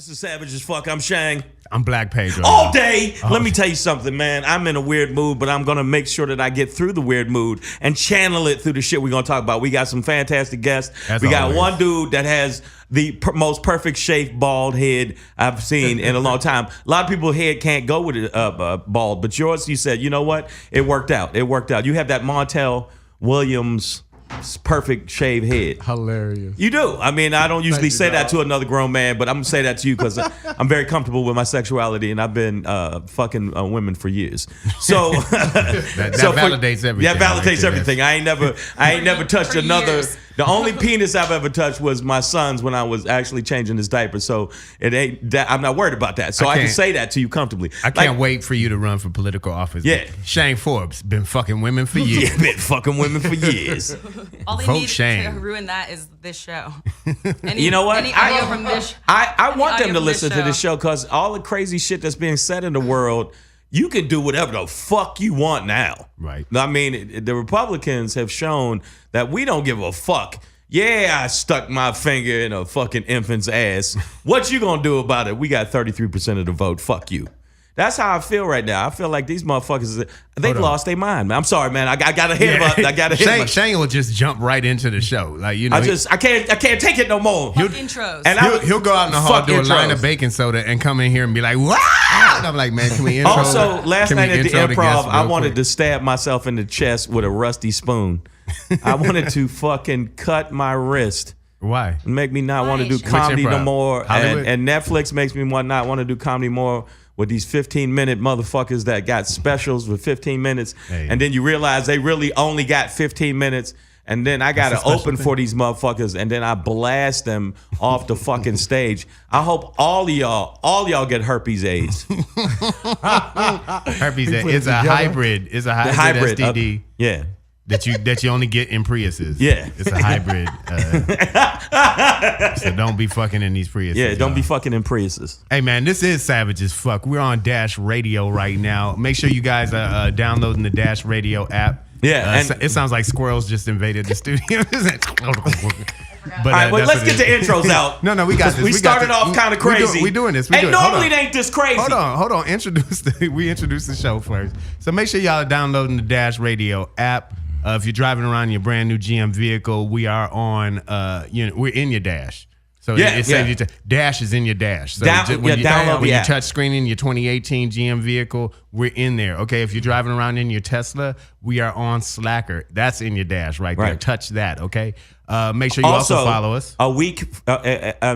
This is Savage as Fuck. I'm Shang. I'm Black Pedro. All day. Let me tell you something, man. I'm in a weird mood, but I'm going to make sure that I get through the weird mood and channel it through the shit we're going to talk about. We got some fantastic guests. We got one dude that has the most perfect shaved bald head I've seen in a long time. A lot of people's head can't go with it bald, but yours, you said, you know what? It worked out. It worked out. You have that Montel Williams perfect shaved head. Hilarious. You do. I mean, I don't usually say that to another grown man, but I'm going to say that to you because I'm very comfortable with my sexuality and I've been fucking women for years. So that validates everything. That validates everything. I ain't never touched another. Years. The only penis I've ever touched was my son's when I was actually changing his diaper. So it ain't that. I'm not worried about that. So I can say that to you comfortably. I can't wait for you to run for political office. Yeah. Shane Forbes been fucking women for years. Yeah, been fucking women for years. All they need to ruin that is this show. You know what? Any audio from this? I want them to listen to this show because all the crazy shit that's being said in the world. You can do whatever the fuck you want now. Right. I mean, the Republicans have shown that we don't give a fuck. Yeah, I stuck my finger in a fucking infant's ass. What you gonna do about it? We got 33% of the vote. Fuck you. That's how I feel right now. I feel like these motherfuckers, they've lost their mind, man. I'm sorry, man. I got to hit him up. I got to hit him up. Shane will just jump right into the show. Like, you know, I can't take it no more. Intros. And he'll go out in the hall, do a line of baking soda, and come in here and be like, wow. And I'm like, man, can we intro? Also, last night at the Improv, I wanted to stab myself in the chest with a rusty spoon. I wanted to fucking cut my wrist. Why? Make me not want to do comedy no more. And Netflix makes me not want to do comedy more with these 15-minute motherfuckers that got specials with 15 minutes. Hey. And then you realize they really only got 15 minutes. And then I got to open for these motherfuckers. And then I blast them off the fucking stage. I hope all of y'all get herpes AIDS. Herpes AIDS. It's a hybrid. It's a hybrid STD. Yeah. That you only get in Priuses. Yeah. It's a hybrid. So don't be fucking in these Priuses. Yeah, don't be fucking in Priuses. Hey, man, this is Savage as Fuck. We're on Dash Radio right now. Make sure you guys are downloading the Dash Radio app. Yeah. It sounds like squirrels just invaded the studio. But, all right, well, let's get the intros out. No, we got this. We started off kind of crazy. We're doing this. Normally it ain't this crazy. Hold on. We introduced the show first. So make sure y'all are downloading the Dash Radio app. If you're driving around your brand new GM vehicle, we are on. We're in your dash. So it saves you. Dash is in your dash. So when you touch screening your 2018 GM vehicle, we're in there. Okay, if you're driving around in your Tesla, we are on Slacker. That's in your dash right there. Touch that. Okay. Make sure you also follow us.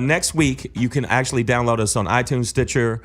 Next week, you can actually download us on iTunes, Stitcher,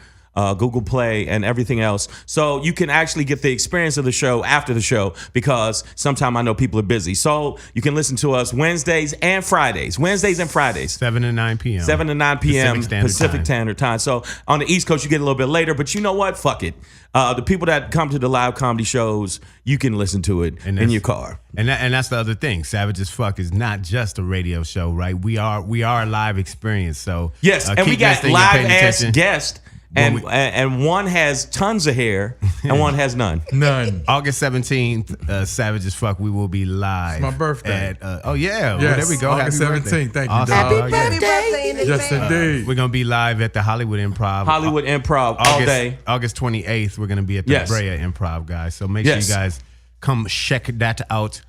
Google Play, and everything else. So you can actually get the experience of the show after the show because sometimes I know people are busy. So you can listen to us Wednesdays and Fridays. 7 to 9 p.m. 7 to 9 p.m. Pacific Standard Time. So on the East Coast, you get a little bit later. But you know what? Fuck it. The people that come to the live comedy shows, you can listen to it in your car. And that's the other thing. Savage as Fuck is not just a radio show, right? We are a live experience. So yes, and we got live ass guests. And one has tons of hair and one has none. None. August 17th, Savage as Fuck, we will be live. It's my birthday. Well, there we go. August 17th. Thank you, awesome. dog. Happy birthday. Yes, indeed. We're going to be live at the Hollywood Improv. All day. August 28th, we're going to be at the Brea Improv, guys. So make sure you guys come check that out.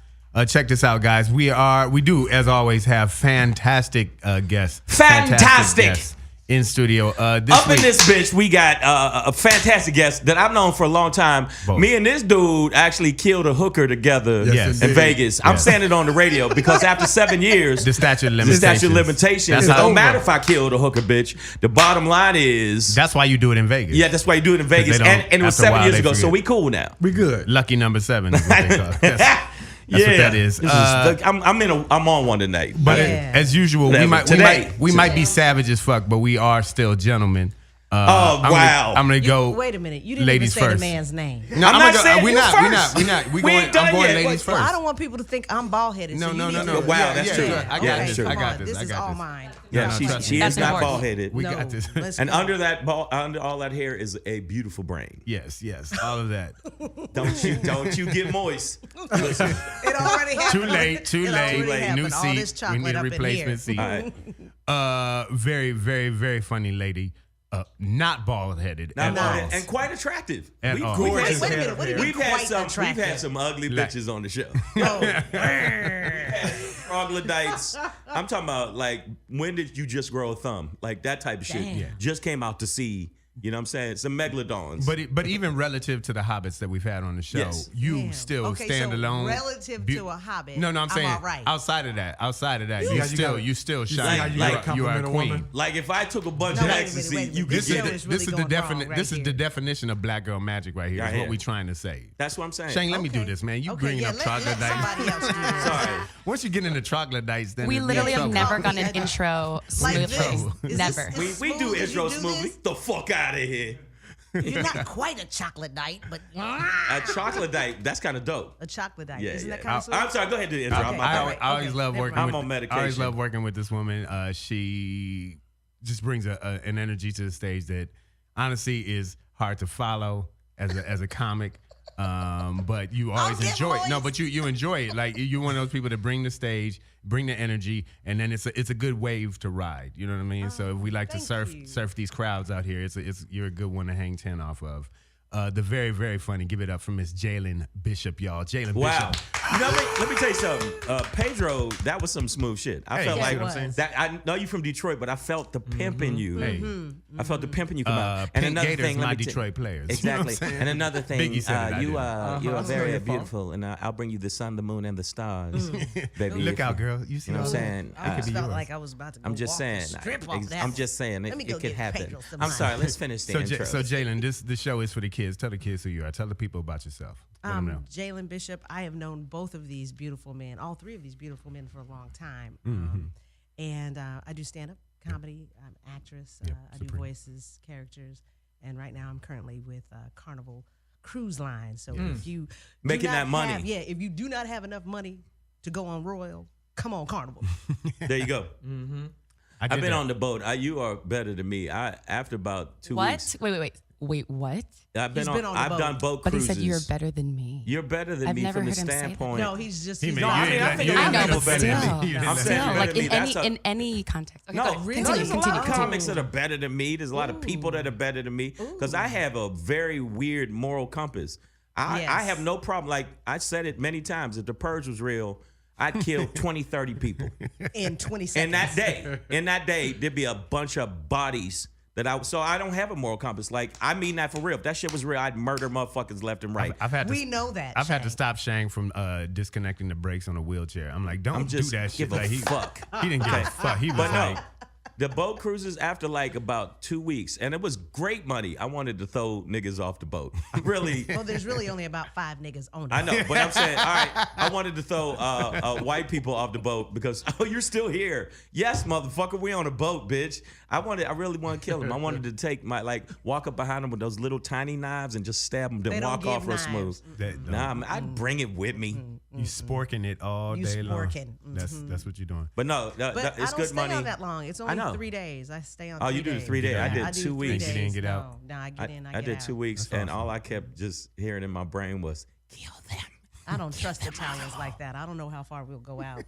Check this out, guys. We do, as always, have fantastic guests. Fantastic guests in studio. In this bitch, we got a fantastic guest that I've known for a long time. Me and this dude actually killed a hooker together in Vegas. I'm saying it on the radio because after 7 years, the statute of limitations. It don't matter if I killed a hooker, bitch. The bottom line is that's why you do it in Vegas. Yeah, that's why you do it in Vegas. And it was 7 years ago, so we cool now. We good. Lucky number 7 is what they call it. That's what that is. I'm on one tonight. But as usual, we might be savage as fuck, but we are still gentlemen. Wow! I'm gonna go. Wait a minute. You didn't ladies even say first. the man's name. No, I'm not saying we're not. I'm going ladies first. Well, I don't want people to think I'm bald headed. No. Wow, that's true. I got this. This is all mine. Yeah, she is not bald headed. We got this. And under all that hair is a beautiful brain. Yes, all of that. Don't you get moist. Listen. It already happened. Too late. New seat. We need a replacement seat. Very, very, very funny lady. Not bald-headed. Not at bald-headed, all. and quite attractive. At all. We've Gorgeous Wait a head minute. of What do you hair. mean We've had quite some attractive? ugly bitches on the show. Troglodytes. I'm talking about like, when did you just grow a thumb? Like that type of shit. Damn. Yeah. Just came out to sea. You know what I'm saying? Some megalodons. But even relative to the hobbits that we've had on the show, Yes. you Damn. still Okay, stand so alone. relative to a hobbit, No, I'm I'm saying all right. outside of that, You you still see how shine. you gotta You are a compliment a queen. woman? Like if I took a bunch No, of wait a minute, ecstasy, wait a minute. you could This get show it. is really going wrong right this is here. the definition of black girl magic right here. Right Is what here. we trying to say. That's what I'm saying. Shane, let me do Okay. this, man. You Okay, bringing yeah, up let troglodytes. somebody else do this. Sorry. Once you get into troglodytes, then We it's literally have trouble. never gotten an Okay. intro Like smoothly. this. Is Never. this- We do smooth? intro Did you do smoothly. this? The fuck out of here. You're not quite a chocolate knight, but A troglodyte, that's kind of dope. a chocolate knight. Yeah, Isn't yeah. that kind of sweet? I'm sorry, go ahead and do the intro. Okay. I'm I, not Alright. I always Okay, love never working. mind. I'm with, on medication. I always love working with this woman. She just brings an energy to the stage that honestly is hard to follow as a comic. But you always get enjoy it. No, moist. but you enjoy it. Like you're one of those people that bring the stage, bring the energy, and then it's a good wave to ride. You know what I mean? So if we like to thank you. surf these crowds out here, you're a good one to hang 10 off of. The very, very funny. Give it up for Miss Jaylyn Bishop, y'all. Jaylyn Wow. Bishop. You know, let me tell you something. Pedro, that was some smooth shit. I Hey, felt you see like what I'm saying? that. I know you from Detroit, but I felt the pimp in you. Hey. I felt the pimp in you come out. Pink Gators, let my me Detroit players. You know what I'm Exactly. saying? And another thing, Biggie said it, I you didn't. are That's very not your fault. beautiful, and I'll bring you the sun, the moon, and the stars, baby. Look if out, you- girl. You see You know what I'm all that? saying? I just be felt yours. like I was about to go I'm just walk saying. the strip off that I'm one. just saying. Let me go It could get happen. Pedro some I'm money. sorry. Let's finish the intro. So Jaylyn, the show is for the kids. Tell the kids who you are. Tell the people about yourself. Let them know. Jaylyn Bishop. I have known both of these beautiful men, all three of these beautiful men, for a long time. Mm-hmm. And I do stand-up comedy. I'm an actress. I do voices, characters. And right now I'm currently with Carnival Cruise Line. So if you do Making not that money. if you do not have enough money to go on Royal, come on Carnival. There you go. I've I've been on the boat. You are better than me. After about 2 What? weeks. Wait, what? I've been He's on. been on the I've boat. done boat But he cruises. said you're better than me. You're better than I've me never from the heard him say that. standpoint. No, he's just He he's mean, not- you I ain't think let- you I'm ain't I let know, no but better than still, me. You didn't I'm let saying no you're like better than me. That's a- in any context. Okay, No, go. no, Continue, there's a lot continue, of continue. comics that are better than me. There's a lot of people that are better than me because I have a very weird moral compass. I Yes. have no problem. Like I said it many times. If the purge was real, I'd kill 20, 30 people. in 20 seconds. In that day, there'd be a bunch of bodies so I don't have a moral compass. Like I mean that for real. If that shit was real, I'd murder motherfuckers left and right. I've had to, We know that, I've had to Shang. stop Shang from disconnecting the brakes on a wheelchair. I'm like, don't I'm just do that shit. give a Like, fuck. He didn't give a fuck. He was But like, no, the boat cruises after like about 2 weeks, and it was great money. I wanted to throw niggas off the boat. Really. Well, there's really only about 5 niggas on it. I know, but I'm saying, all right, I wanted to throw white people off the boat because, oh, you're still here. Yes, motherfucker, we on a boat, bitch. I really want to kill them. I wanted to take walk up behind them with those little tiny knives and just stab them, They then don't walk off give real knives. smooth. That- I'd bring it with me. you sporking it all You day long. sporking. That's what you're doing. But no, But it's I don't good stay money. on that long. It's I only know. 3 days. I stay on. Oh, 3 you do the days. 3 days. I Yeah. did I do 2 3 weeks. Get in, days. get out. No, I get in. I I get did out. 2 weeks, That's and awesome. all I kept just hearing in my brain was, kill them. I don't trust Italians like that. I don't know how far we'll go out.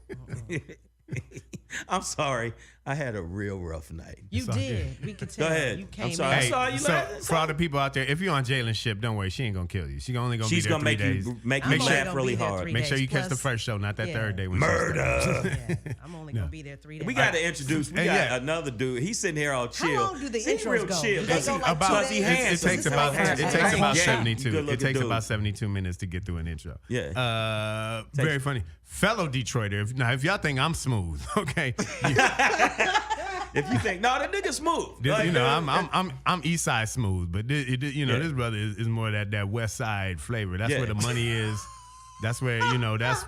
I'm sorry. I had a real rough night. You all did. We could tell. Go ahead. You I'm came sorry. in. I saw you so laughing. for all the people out there, if you're on Jaylyn's ship, don't worry, she ain't gonna kill you. She only gonna She's be there gonna 3 days. make I'm you only laugh gonna really be there hard. 3 Make sure you days. catch the Plus- first show, not that Yeah. third day. When Murder. Yeah, I'm only gonna be there 3 days. We got to introduce. We Hey, got yeah. another dude. He's sitting here all chill. long do the He's intros real go? chill. Do they Because go he, like about 2 because he days? handsome. it takes about It takes about Yeah. 72. Good It looking takes dude. about 72 minutes to get through an intro. Yeah. Very funny. Fellow Detroiter. If y'all think I'm smooth, okay. If you think, no, that nigga smooth. This, Like, you know, dude, I'm East Side smooth, but this brother is more that West Side flavor. That's Yeah. where the money is. That's where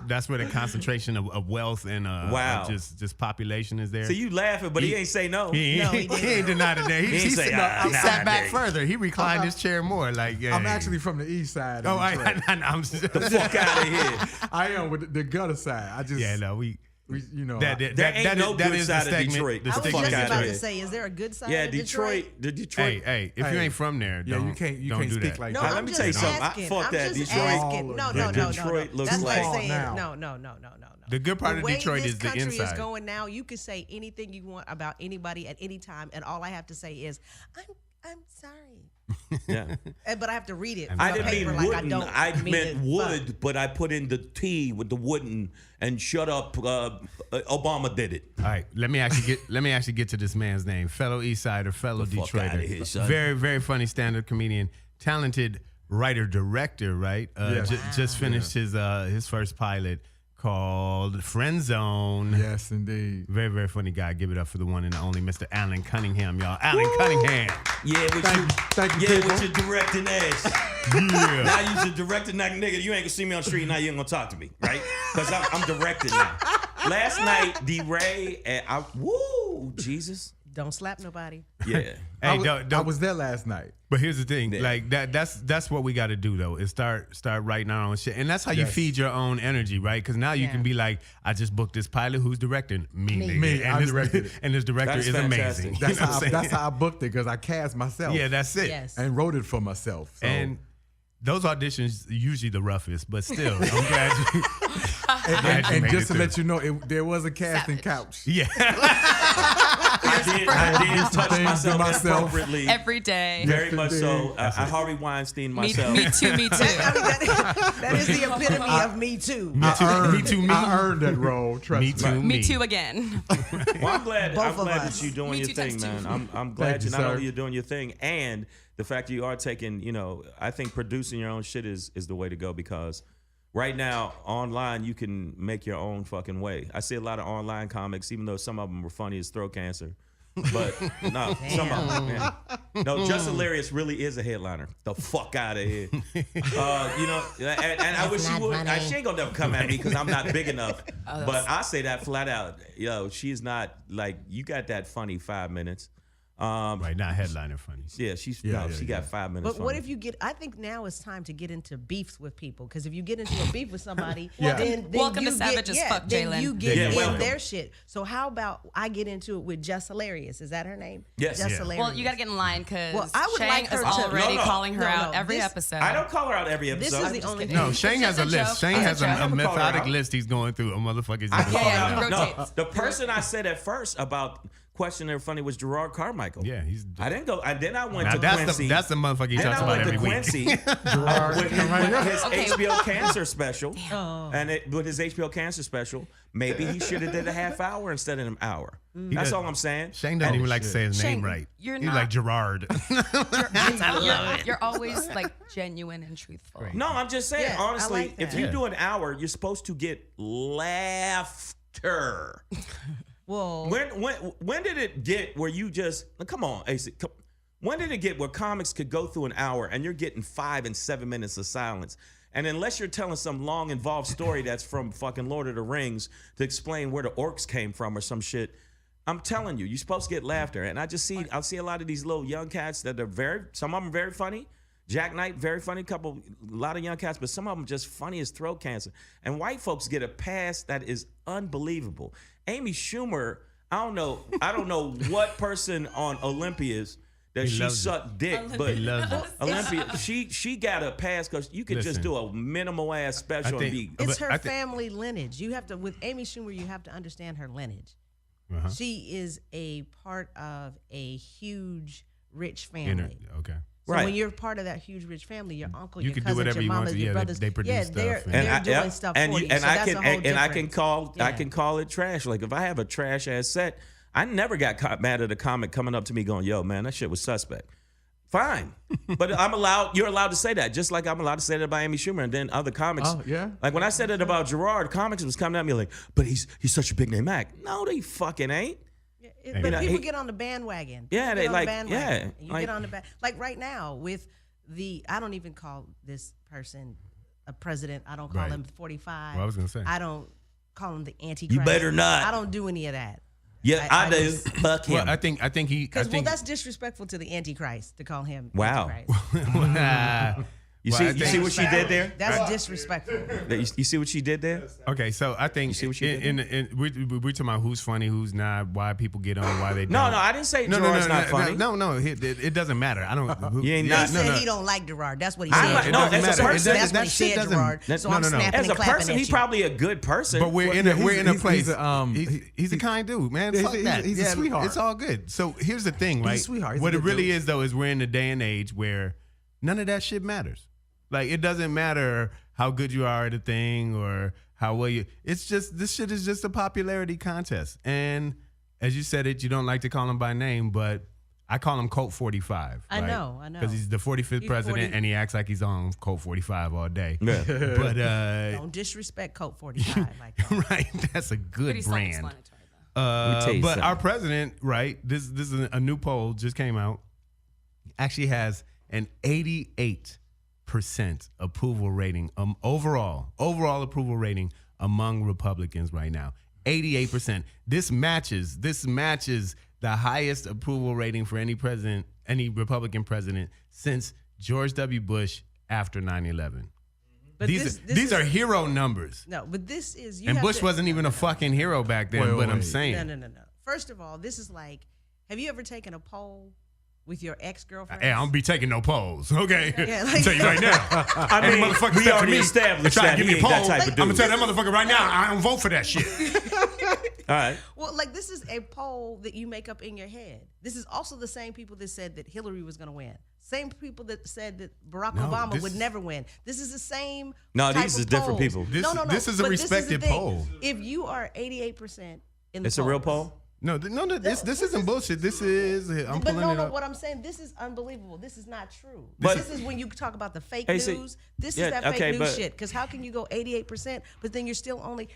that's where the concentration of wealth and Wow. of just population is there. So you laughing, but he ain't say no. He No, ain't, he he ain't denied it. There, He ain't say, he nah, sat back nigga. further. He reclined his chair more. Like I'm hey. actually from the east side. Of Oh, Detroit. I'm Fuck out of here. I am with the gutter side. I just yeah, no, You know, There ain't no good side of Detroit. The I was fuck just outta about here. to say, is there a good side Yeah, of Detroit? Detroit. Hey, if you ain't from there, yeah, don't you can't do speak that. like No, that. Let I'm me just tell you something. asking. Fuck I'm that, just Detroit. asking. No. Detroit looks That's like- what I'm saying. now. No. The good part the of way Detroit this is the country inside. is going now. You can say anything you want about anybody at any time, and all I have to say is, I'm sorry. Yeah. But I have to read it. I from didn't paper mean like wooden. I don't I mean meant it. wood, but I put in the T with the wooden and shut up. Obama did it. All right, let me actually get to this man's name. Fellow East Sider, fellow The fuck outta Detroiter. here, son. Very, very funny stand-up comedian, talented writer director, right? Just finished his first pilot called Friend Zone. Yes, indeed. Very, very funny guy. Give it up for the one and the only Mr. Alan Cunningham, y'all. Alan Cunningham. Yeah, Thank you, people. with your directing ass. Yeah. Now you just directing that nigga. You ain't gonna see me on the street. Now you ain't gonna talk to me, right? Because I'm directing now. Last night, D-Ray and Jesus. Don't slap nobody. Yeah. Hey, I was there last night. But here's the thing, Yeah. like that's what we got to do though, is start writing our own shit, and that's how you Yes. feed your own energy, right? Because now you Yeah. can be like, I just booked this pilot, who's directing me, nigga. Me, and I this, directed it. and this director That's is fantastic. amazing. That's You know what I'm that's saying? how I booked it because I cast myself. Yeah, that's it. Yes. and wrote it for myself. So. And those auditions usually the roughest, but still, I'm glad you. and made just it to let through. you know, there was a casting Savage. couch. Yeah, I did touch Things to myself myself. appropriately. Every day. Very Yes, much indeed. so. I Harvey Weinstein Me, myself. me too. I mean, that is the epitome of me too. me too, me. I earned that role. Trust Me me. too. Me too again. Well, I'm glad. Both I'm of glad us. that you're doing Me your too thing, times two. man. I'm glad Thank you, not sir. only you're doing your thing, and the fact that you are taking. I think producing your own shit is the way to go, because right now online you can make your own fucking way. I see a lot of online comics, even though some of them were funny as throat cancer. But no, some of them, man. No, Just Hilarious really is a headliner. The fuck out of here. And I wish she not would. funny. She ain't gonna never come at me because I'm not big enough. But I say that flat out. Yo, she's not like, you got that funny 5 minutes. right, not headliner funny. Yeah, she got 5 minutes. But what funny. if you get? I think now it's time to get into beefs with people, because if you get into a beef with somebody, Yeah. then Welcome you to Savage as Fuck, then Jaylyn. you get Yeah, in welcome. their shit. So how about I get into it with Just Hilarious? Is that her name? Yes. Just Yeah. Hilarious. Well, you got to get in line because Well, I would Shang like her is to- already No, calling her no, out no, every this- episode. I don't call her out every This episode. is the only thing. No, It's Shang has just a a list. joke. Shang It's a has a joke. I never call her methodic out. list he's going through. A motherfucker's I call Yeah, her he out. No, rotates. the person I said at first about questioning her funny was Gerard Carmichael. Yeah, he's. I didn't go. And then I went Now to that's Quincy. the motherfucker he Then talks I about went every to week. Quincy Gerard with his Okay. HBO cancer special, Oh. and with his HBO cancer special, maybe he should have did a half hour instead of an hour. That's does- all I'm saying. Shang doesn't even like to say his Shang, name right. you're He's not- like Gerard. You're always like genuine and truthful. No, I'm just saying. Yeah, I honestly, like if that. you do an hour, you're supposed to get laughter. Well, When did it get where you just come on, AC? When did it get where comics could go through an hour and you're getting 5 and 7 minutes of silence? And unless you're telling some long involved story that's from fucking Lord of the Rings to explain where the orcs came from or some shit, I'm telling you, you're supposed to get laughter. And I see a lot of these little young cats that are some of them very funny. Jack Knight, very funny, a lot of young cats, but some of them just funny as throat cancer. And white folks get a pass that is unbelievable. Amy Schumer, I don't know what person on Olympia's that He she loves it. sucked dick, but He loves it. Olympia, she got a pass because you could just Listen. do a minimal ass special I and think- be. it's but her I thi- family lineage. You have to, with Amy Schumer, you have to understand her lineage. Uh-huh. She is a part of a huge rich Inner- family. okay. So Right. when you're part of that huge rich family, your uncle, You your can do cousins, whatever your you want mamas, to. your Yeah, brothers, they produce stuff. they're And doing stuff for you. So that's a whole I can difference. I Yeah. can call it trash. Like if I have a trash ass set, I never got mad at a comic coming up to me going, "Yo, man, that shit was suspect." Fine, but you're allowed to say that, just like I'm allowed to say that about Amy Schumer, and then other comics. Oh, yeah. Like when I said it about Gerard, comics was coming at me like, "But he's such a big name act." No, they fucking ain't. But You know, people he- get on the bandwagon. Yeah, People they get on like- the bandwagon. yeah, And you like- get on the like right now with I don't even call this person a president. I don't call Right. him 45. Well, I was gonna say. I don't call him the Antichrist. You better not. I don't do any of that. Yeah, I do. just- Fuck him. Well, I think he. I Because think. that's disrespectful to the Antichrist to call him Wow. Antichrist. You Well, I see think- what she did there? That's disrespectful. You see what she did there? Okay, so I think see what she did we're talking about who's funny, who's not, why people get on, why they don't. No, I didn't say Gerard's not funny. No, it doesn't matter. I don't. You ain't He not- said he don't like Gerard. That's what he I'm said. not- no, Gerard. as a person- That's what he shit said, doesn't- Gerard. So I'm snapping As a and clapping person, at he's you. probably a good person. But we're in a place. He's a kind dude, man. He's- Fuck he's- that. he's a sweetheart. It's all good. So here's the thing, right? He's a sweetheart. He's a What it good really dude. is, though, is we're in a day and age where none of that shit matters. Like, it doesn't matter how good you are at a thing or how well you. It's just, this shit is just a popularity contest. And as you said it, you don't like to call him by name, but I call him Colt 45. I know. Because he's the 45th He's president 40. and he acts like he's on Colt 45 all day. Yeah. But, Don't disrespect Colt 45 like that. right, that's a good Pretty brand. self-explanatory, though. me tell you But something. our president, right? This is a new poll just came out. Actually has an 88% approval rating. Overall approval rating among Republicans right now. 88%. This matches the highest approval rating for any Republican president since George W. Bush after 9/11. But These this are is- hero numbers. No, but this is you And have Bush to- wasn't even a fucking hero back then, Wait, but I'm wait. saying. No. First of all, this is like, have you ever taken a poll with your ex-girlfriend? Hey, I don't be taking no polls, okay? Yeah, I'll like- tell you right now. I Any mean, motherfucker we step to already me established and try that to give he me a ain't that poll, type of I'm gonna dude. tell that motherfucker right now, I don't vote for that shit. All right. Well, like this is a poll that you make up in your head. This is also the same people that said that Hillary was going to win. Same people that said that Barack No, Obama this would is- never win. This is the same. No, type these of is different polls. people. This- No. this is a but respected the thing. poll. If you are 88% in the It's a real polls- poll? No, this isn't bullshit. This is, I'm But pulling it no, up. what I'm saying, this is unbelievable. This is not true. But- this is when you talk about the fake Hey, see, news. This yeah, is that okay, fake news but- shit. Because how can you go 88%, but then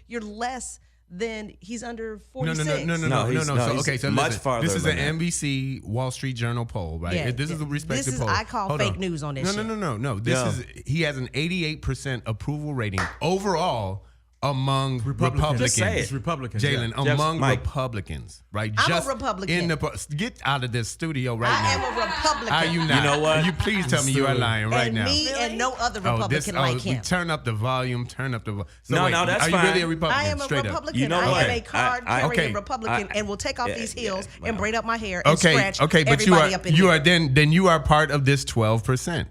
you're less than he's under 46? No. he's Okay, so much listen, farther this is than an that. NBC Wall Street Journal poll, right? Yeah, This is a respected this is- poll. I call Hold fake news on this shit. No. This Yeah. is he has an 88% approval rating overall among Republicans. Just say it. It's Republicans. Jalen, yeah. among Mike. Republicans, right? I'm a Just Republican. in the get out of this studio right I now. am a Republican. Are you not? You know what? You please tell me you are lying right and now. me and no other Republican like him. Turn up the volume. Turn up the volume. So No, wait, no, that's are fine. you really a Republican? I am a Straight Republican. You know I what? am a card-carrying okay. Republican, and will take off Yeah, these heels yeah, and well. braid up my hair and scratch Okay, but everybody up in you here. are then you are part of this 12%.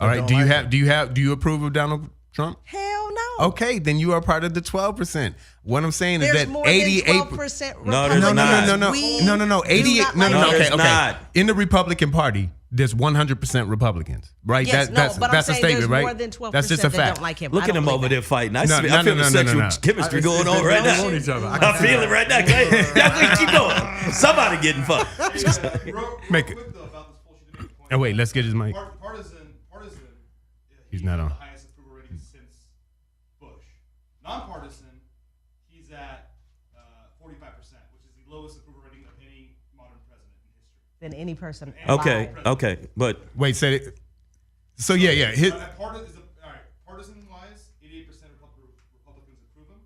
All right. don't Do you like have do you approve of Donald Trump? Hell no. Okay, then you are part of the 12%. What I'm saying is There's that more 88 than 12% No, there's Republicans. not. No. We 88 do not no, like no, No, okay, there's okay. not. In the Republican Party, there's 100% Republicans, right? Yes, that's but I'm that's a saying statement, there's right? more than 12% That's just a that fact. don't like him. Look I at don't them believe over that. there fighting. I No, feel no, the no, sexual no. chemistry It's- going it's- on right they now. on each other. I I can feel see it right now. Y'all keep going. Somebody getting fucked. Make it. Oh wait, let's get his mic. Partisan. He's not on. The highest approval rating since Bush. Nonpartisan, he's at 45%, which is the lowest approval rating of any modern president in history. Than any person. Okay, alive. okay, but Wait, say it. So yeah. Partisan wise, 88% Republicans approve him.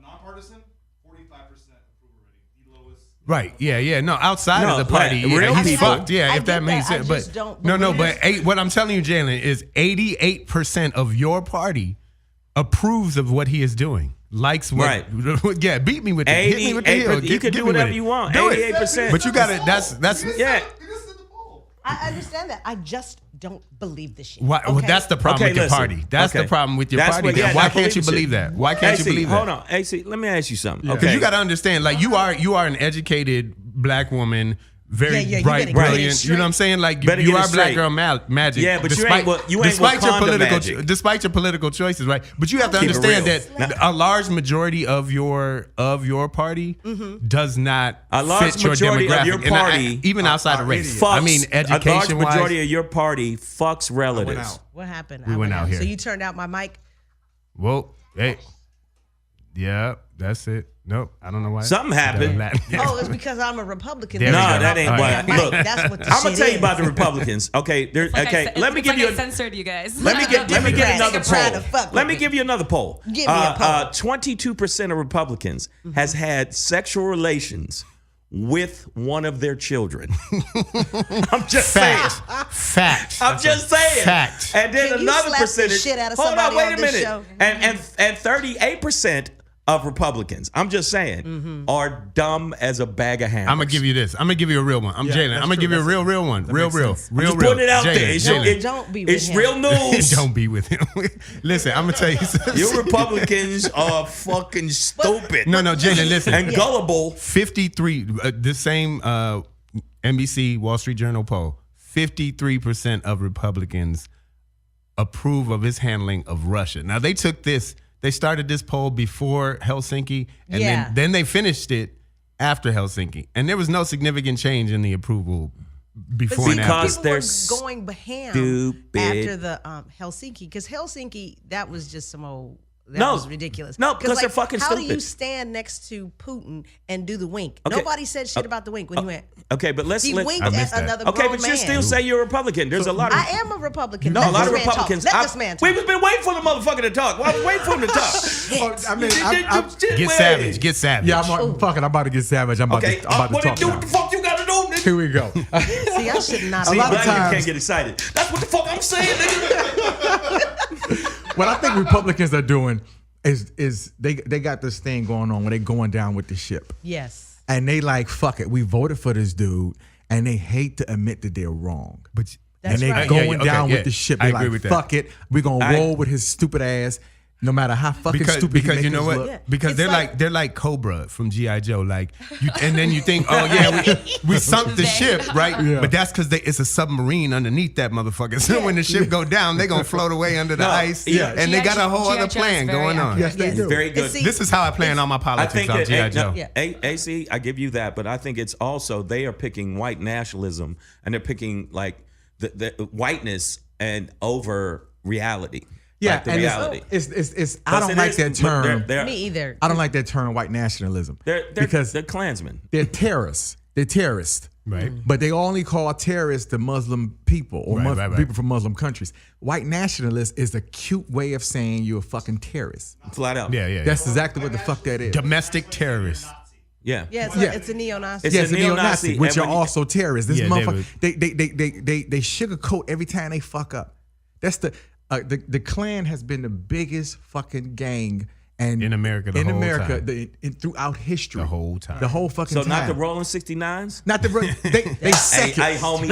Nonpartisan, 45% approval rating, the lowest. Right. Yeah. No, outside No, of the party, right, real he's people. fucked. Yeah, I if that get makes that. I sense. just But don't no. believe- But what I'm telling you, Jalen, is 88% of your party approves of what he is doing. Likes what? Right. Yeah. Beat me with it. Hit me with the 88%. heel. You can Get do me with whatever it. you want. Do it. 88%. But you got it. That's yeah. This is in the poll. I understand that. I just don't believe this shit. Why, well, okay? that's the problem Okay, with your listen. party. That's Okay. the problem with your That's party. what- then. yeah, Why I can't believe you shit. believe that? Why can't you AC, believe that? hold on. AC, let me ask you something. Because Okay. you got to understand, like you are an educated black woman, very Yeah, you bright, better get it brilliant. straight. You know what I'm saying? Like Better you get it are black straight. girl magic. Yeah, but you ain't what despite your Wakanda political, magic. despite your political choices, right? But you have to Keep it understand real. that a large majority of your party does not A large fit your majority of demographic, your And party even outside of are race. idiots. I mean, a large education majority wise. of your party fucks relatives. out. What happened? We went out here. So you turned out my mic. Well, hey, yeah, that's it. Nope, I don't know why. Something happened. Oh, it's because I'm a Republican. There No, we go. that ain't All why. right. Mike, Look, that's what the I'm gonna shit tell you is. about the Republicans. Okay, okay. Let me give you. I censored you guys. Let me get Democrats another are trying to poll. fuck Let with me give you another poll. Give me a poll. 22% of Republicans has had sexual relations with one of their children. I'm just saying. Fact. I'm just saying. Fact. And then Can you another slap the percentage. shit out of Hold on, somebody wait on a this minute. show? And 38% of Republicans, I'm just saying, are dumb as a bag of hammers. I'm gonna give you this. I'm gonna give you a real one. I'm Jalen. I'm gonna give you a real one. Real. Just putting it out there. Don't be with It's him. real news. Don't be with him. Listen, I'm gonna tell you something. You Republicans are fucking stupid. No, Jalen, listen. And gullible. 53, the same NBC Wall Street Journal poll, 53% of Republicans approve of his handling of Russia. Now, they started this poll before Helsinki, and then they finished it after Helsinki. And there was no significant change in the approval before and Because after. they're people were going ham stupid. after the Helsinki, because Helsinki, that was just some old. That No. was ridiculous. No, because they're fucking how do stupid. you stand next to Putin and do the wink? Okay. Nobody said shit about the wink when he went. Okay, but let's. He winked I at missed that. another Okay, grown but you man. still say you're a Republican. There's a lot of. I am a Republican. No, Let a lot of this man talk. Republicans. Let this man talk. We've been waiting for the motherfucker to talk. Well, I was waiting for him to talk. I mean, Get savage. Get savage. yeah, I'm about to get savage. I'm about Okay, to talk what now. do what the fuck you gotta do, nigga? Here we go. See, I should not. See, lot of black people times- can't get excited. That's what the fuck I'm saying, nigga. What I think Republicans are doing is they got this thing going on where they going down with the ship. Yes. And they like, fuck it, we voted for this dude, and they hate to admit that they're wrong. But That's and they right. going Yeah, okay, down yeah. with the ship. I They agree like, with that. fuck it, we're gonna I- roll with his stupid ass, no matter how fucking stupid. he Because make you know us what? look. Yeah. Because It's they're like Cobra from G.I. Joe. Like and then you think, oh yeah, we sunk the ship, right? Yeah. But that's because it's a submarine underneath that motherfucker. So when the ship go down, they gonna float away under the No, ice. yeah. And they got a whole G.I. other Joe is plan very going on. accurate. Yes, they Yes. do. Very good. See, This is how I plan all my I politics think on that G.I. Joe. Yeah. AC, I give you that, but I think it's also they are picking white nationalism and they're picking like the whiteness and over reality. Yeah, like the and reality. it's I Plus don't it like is- that term. They're, Me either. I don't like that term, white nationalism, because because they're Klansmen. they're terrorists. They're terrorists. Right. But they only call terrorists the Muslim people or Right. people from Muslim countries. White nationalist is a cute way of saying you're a fucking terrorist. Flat out. Yeah. That's exactly what the fuck that is. Domestic terrorists. Yeah. Yeah, it's a neo-Nazi. It's Yes, a a neo-Nazi, neo-Nazi, which and are when you- also terrorists. This Yeah, motherfucker, they sugarcoat every time they fuck up. That's the Klan has been the biggest fucking gang and In America the whole time. Throughout history, The whole time. the whole fucking So time. not the Rolling 69s? not the they Hey, second. hey, homie.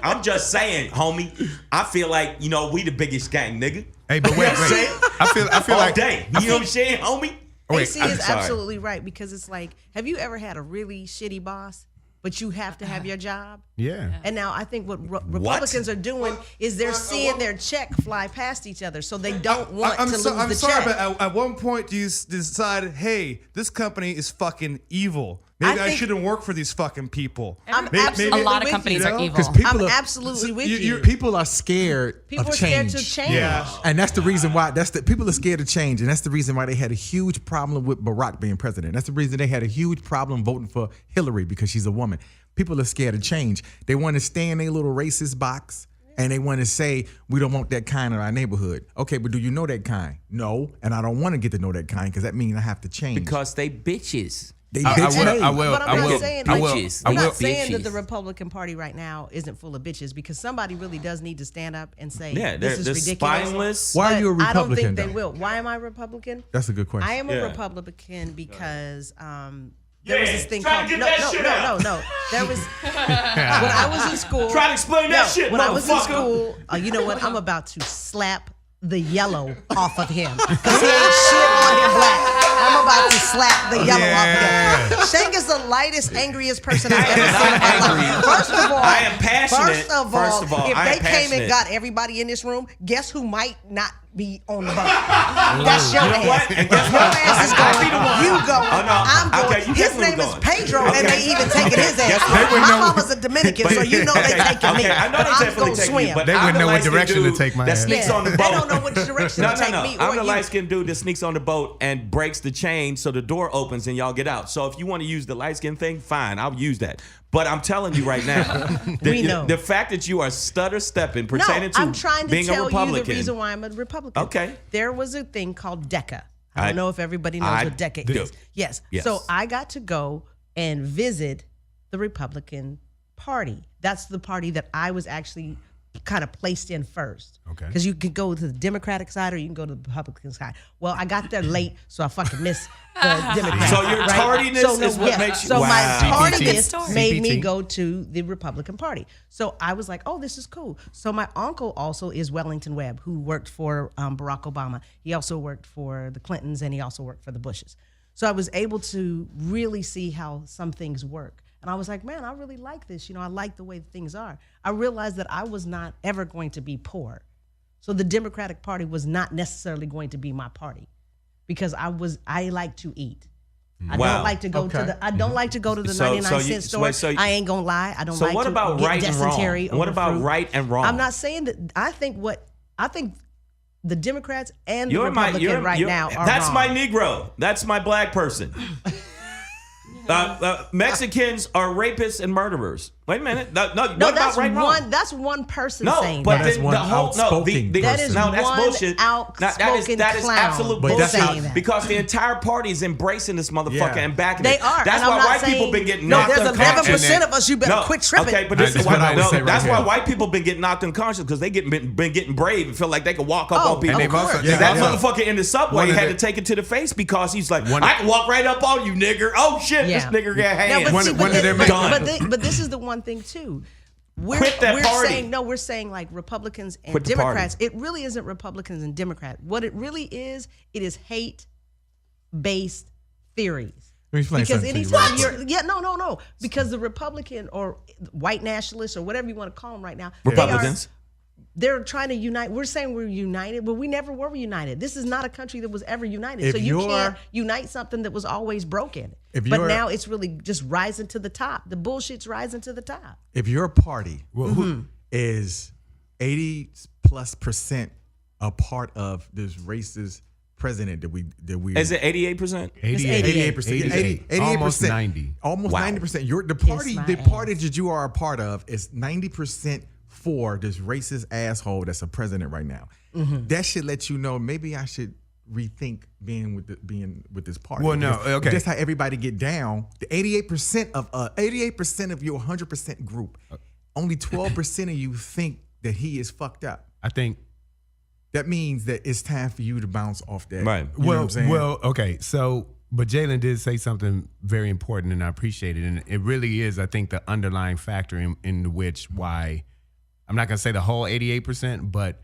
I'm just saying, homie. I feel like, we the biggest gang, nigga. Hey, but wait. I feel All like day. You know what I'm saying, homie? Wait, AC I'm is sorry. absolutely right, because it's like, have you ever had a really shitty boss, but you have to have your job? yeah. And now I think what Republicans are doing is they're seeing their check fly past each other, so they don't want to lose I'm the sorry, check. but at one point you decided, hey, this company is fucking evil. Maybe I I think- shouldn't work for these fucking people. I'm Maybe- absolutely A lot of with companies you. are evil. Because people I'm are absolutely with you. people are scared People of are scared change. to change. Yeah. And that's the reason why people are scared of change, and that's the reason why they had a huge problem with Barack being president. That's the reason they had a huge problem voting for Hillary, because she's a woman. People are scared of change. They want to stay in their little racist box, and they want to say, we don't want that kind in our neighborhood. Okay, but do you know that kind? No, and I don't want to get to know that kind, because that means I have to change. Because they bitches. they I bitch made. will. But I'm not saying I will. bitches. I'm I will. not saying that the Bitches. Republican Party right now isn't full of bitches, because somebody really does need to stand up and say, Yeah, this they're is ridiculous. spineless. Why are you a But I don't Republican, think they though? will. Why am I Republican? That's a good question. I am a Yeah. Republican because there was this thing try to called get no. There was when I was in school. Try to explain that shit, When I was in motherfucker. school, you know what? I'm about to slap the yellow off of him, because he ain't shit on him black. I'm about to slap the yellow off of him. Shang is the lightest, angriest person I've ever seen in my life. First of all, I am passionate. First of all, if I am they came passionate. and got everybody in this room, guess who might not be on the boat? That's your ass. what? And guess Your what? ass is I'll going. be the one. You going. Oh, no. I'm going. Okay, you His definitely name is going. Pedro, and Okay. they even taking his ass. Guess what? My mama's a Dominican, so you know they taking me. Okay, I know But they I'm definitely gonna take swim. you, but They I'm wouldn't the know what light-skinned direction to dude take my that ass. sneaks Yeah. on the They boat. don't know which direction No, to take me or I'm the you. light-skinned dude that sneaks on the boat and breaks the chain so the door opens and y'all get out. So if you want to use the light-skinned thing, fine, I'll use that. But I'm telling you right now, We know. the fact that you are stutter-stepping pertaining No, to I'm trying to being tell a you Republican. the reason why I'm a Republican. Okay. There was a thing called DECA. I I- don't know if everybody knows I what DECA do. is. Yes. Yes. So I got to go and visit the Republican party, that's the party that I was actually kind of placed in first. Okay. Because you can go to the Democratic side or you can go to the Republican side. Well, I got there late, so I fucking missed the Democratic. So your tardiness is what makes you. So my Wow. tardiness CPT. made me go to the Republican Party. So I was like, oh, this is cool. So my uncle also is Wellington Webb, who worked for Barack Obama. He also worked for the Clintons, and he also worked for the Bushes. So I was able to really see how some things work. And I was like, man, I really like this. I like the way things are. I realized that I was not ever going to be poor. So the Democratic Party was not necessarily going to be my party because I like to eat. I don't like to go to the I don't like to go to the 99-cent store. I ain't gonna lie. I don't like what to about get right and wrong? dysentery What over about fruit. right and wrong? I'm not saying that. I think the Democrats and the Republican right now are That's wrong. my Negro. That's my black person. Mexicans are rapists and murderers. Wait a minute. No, what about that's right and wrong? That's one person No, saying but that. that's then one the whole outspoken That is no, that's one bullshit. outspoken that is clown absolute But that's bullshit not- because the entire party is embracing this motherfucker Yeah. and backing They it. are. That's and I'm why not white saying, people been getting no, knocked there's unconscious. 11% of us. You better quit tripping. Okay, but this That's is why what I would say right that's here. why white people been getting knocked unconscious because they been getting brave and feel like they can walk up Oh, on people. And they've also- Yeah, that yeah. motherfucker in the subway One of had the- to take it to the face because he's like, One- I can walk right up on you, nigger. Oh shit, this Yeah. nigger got No, hands. but, One- see, one of them but, done. but this is the one thing too. We're, Quit that we're party. saying no. We're saying like Republicans and Quit the party. Democrats. It really isn't Republicans and Democrats. What it really is, it is hate-based theories. Let me explain Because something to you anytime real you're no. Because the Republican or white nationalists or whatever you want to call them right now, Republicans. they're trying to unite. We're saying we're united, but we never were united. This is not a country that was ever united. If So you you're- can't unite something that was always broken. If But you're- now it's really just rising to the top. The bullshit's rising to the top. If your party Mm-hmm. is 80+% a part of this racist president that we Is it 88%? 88%, 88%, Almost 90. almost Wow. 90%. The my party that you are a part of is 90% for this racist asshole that's a president right now. That should let you know maybe I should rethink being with this party. Well, no, Because okay. That's how everybody get down. The 88% of your 100% group, only 12% of you think that he is fucked up. I think. That means that it's time for you to bounce off that. Right. You know what I'm saying? Okay. So, but Jaylyn did say something very important, and I appreciate it. And it really is, I think, the underlying factor in which why I'm not gonna say the whole 88%, but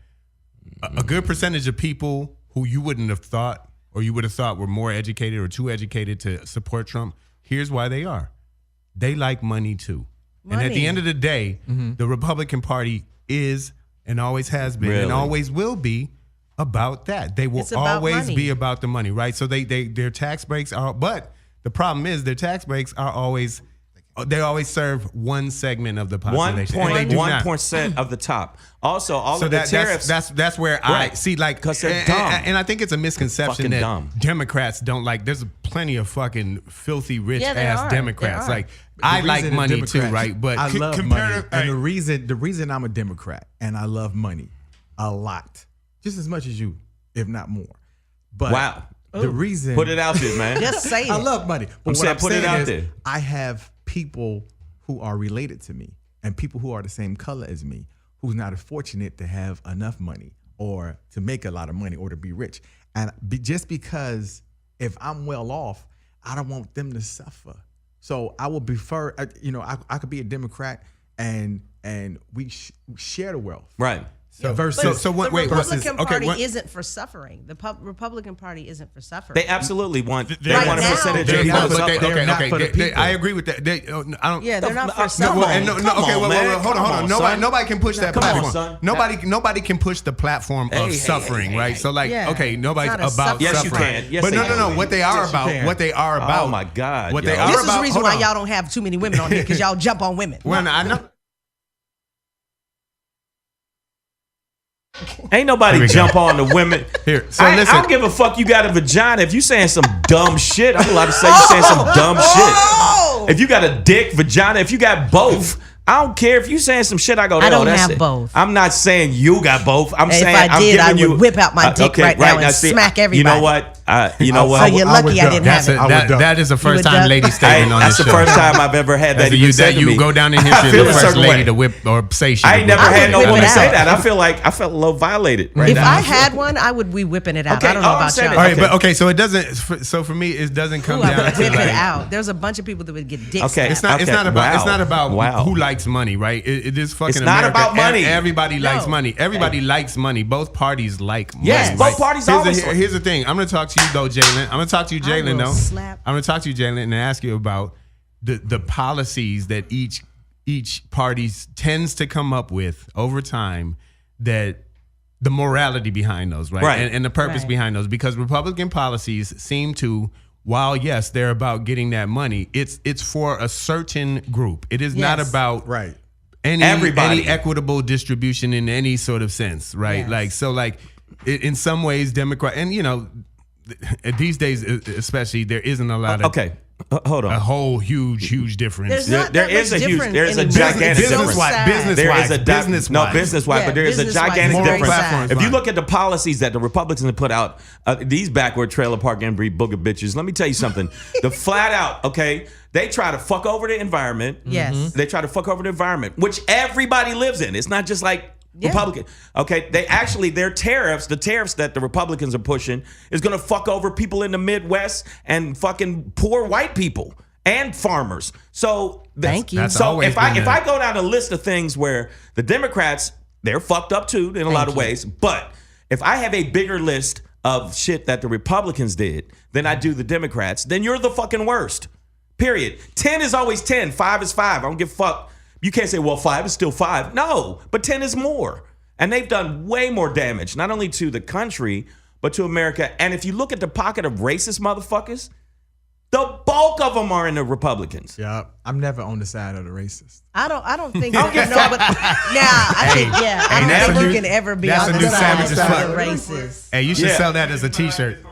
a good percentage of people who you wouldn't have thought, or you would have thought were more educated or too educated to support Trump. Here's why they are: they like money too. And at the Money. end of the day, the Republican Party is and always has been Really? and always will be about that. They will It's about always money. be about the money, right? So their tax breaks are, but the problem is their tax breaks are always, they always serve one segment of the population. and they do not. 1.1% of the top. Also, all So of the that's tariffs. that's where I Right. see, like, 'Cause they're and- dumb. and I think it's a misconception Fucking that dumb. Democrats don't like. There's plenty of fucking filthy rich Yeah, there ass are. Democrats. There are. like I The like reason the money too, Democrats- right? But I love compare money, and the reason I'm a Democrat and I love money a lot, just as much as you, if not more. But Wow. the reason Put it out there, man. Just say it. I love money. But what saying I'm put it saying out is there. I have people who are related to me and people who are the same color as me who's not as fortunate to have enough money or to make a lot of money or to be rich. And just because if I'm well off, I don't want them to suffer. So I will prefer, I could be a Democrat and we share the wealth. Right. so versus so what? The Wait, what's Republican this? Party what- isn't for suffering. The Republican Party isn't for suffering. They absolutely want. They Right want a now, percentage they're of not, the but suffering. they're not for the people. I agree with that. I don't. yeah, they're not for No, No, suffering. well, and no, Come okay, on, well, man. hold Come on. on, Nobody, son. nobody can push that Come on, platform. son. Nobody can push the platform of suffering, right? So, like, Yeah. okay, nobody's It's not a about suffering. Yes, you suffering. can. Yes, but they no. can. What they are Yes, you about. can. What they are about. Oh my God, What yo. they are This is about. the reason hold why on. y'all don't have too many women on here because y'all jump on women. Well, I know. Ain't nobody jump on the women. Here, so I listen. don't give a fuck. You got a vagina. If you saying some dumb shit, I'm allowed to say you saying some dumb shit. If you got a dick, vagina, if you got both, I don't care if you saying some shit. I go, I no, don't that's have it. both. I'm not saying you got both. I'm If saying I I'm did, giving I would you whip out my dick right now and see, smack You know everybody. what? You know what? So you're lucky I didn't have it. That is the first would time duck. lady statement on That's this the show. first time I've ever had that. You go down in history feel the a first certain lady way. to whip or say she. I ain't never I had no would whip woman it say out. that. I feel a little violated right If now. I had one, I would be whipping it out. Okay, I don't know I'm about saying y'all. All right, Okay. but okay, so it doesn't. So for me, it doesn't come Ooh, I down would to whip it like. out. There's a bunch of people that would get dicks. Okay. It's not. It's Okay. not about. Wow. It's not about Wow. who likes money, right? It is fucking. It's not America. about money. Everybody likes No. money. Everybody likes money. Both parties like money. Yes, right? both parties always like- Here's the thing. I'm going to talk to you though, Jaylyn. I'm going to talk to you, I Jaylyn. will Though. slap. I'm going to talk to you, Jaylyn, and ask you about the policies that each party tends to come up with over time. That the morality behind those, right? Right. And the purpose Right. behind those, because Republican policies seem to. While yes, they're about getting that money, it's for a certain group. It is not Yes. about Right. Everybody. any equitable distribution in any sort of sense, right? Yes. In some ways, Democrat, and these days especially, there isn't a lot of Okay, hold a on. whole huge difference. There's There- not there that is much a huge- difference there's a anymore. gigantic It's so difference. sad. Business- There is a business-wise. no business-wise, Yeah, but there is a business-wise, gigantic it's very difference. sad. If you look at the policies that the Republicans have put out, these backward trailer park and breed booger bitches. Let me tell you something. The flat out, okay, they try to fuck over the environment. Yes. They try to fuck over the environment, which everybody lives in. It's not just like Yeah. Republican. Okay, their tariffs, the tariffs that the Republicans are pushing, is going to fuck over people in the Midwest and fucking poor white people and farmers. So Thank you. That's So always if I been if a- I go down a list of things where the Democrats, they're fucked up too in a lot of ways, but if I have a bigger list of shit that the Republicans did than I do the Democrats, then you're the fucking worst. Period. 10 is always 10. 5 is 5. I don't give a fuck. You can't say, well, 5 is still 5. No, but 10 is more. And they've done way more damage, not only to the country, but to America. And if you look at the pocket of racist motherfuckers, the bulk of them are in the Republicans. Yeah, I'm never on the side of the racist. I don't think that, no, but I think I that's don't a think new- you can ever be that's on a the new side Savage of as the fuck. racist. Hey, you should Yeah. sell that as a T-shirt.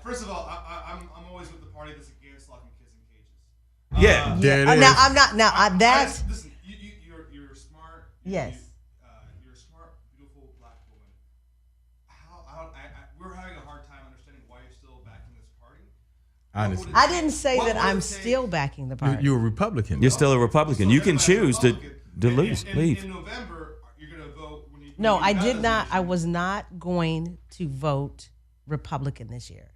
First of all, I'm always with the party that's against locking kids in cages. Yeah. There it Now is. I'm not. Now that's Listen, you're smart. yes. You're a smart, beautiful black woman. We're having a hard time understanding why you're still backing this party. Honestly, I didn't say What that would I'm it take- still backing the party. you're a Republican. You're though. still a Republican. You can choose to lose, leave. In November, you're going to vote when you. No, when I you did have not. this I issue. was not going to vote Republican this year.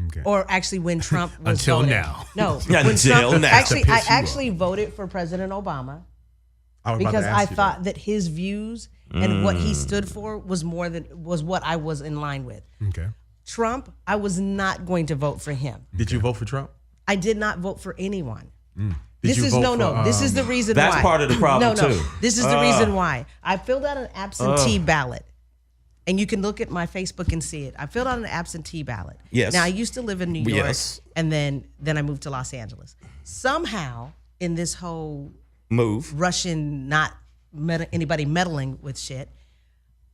Okay. Or actually, when Trump was Until voting. now. No, Yeah, when until Trump, now. Actually, To I piss you actually voted for President Obama I was about to because ask I you that. thought that his views and what he stood for was what I was in line with. Okay. Trump, I was not going to vote for him. Did you vote for Trump? I did not vote for anyone. Did This you is vote for, This is the reason That's why. part of the problem, no, too. This is the reason why. I filled out an absentee ballot. And you can look at my Facebook and see it. I filled out an absentee ballot. Yes. Now I used to live in New York, Yes. and then I moved to Los Angeles. Somehow in this whole Move. Russian anybody meddling with shit,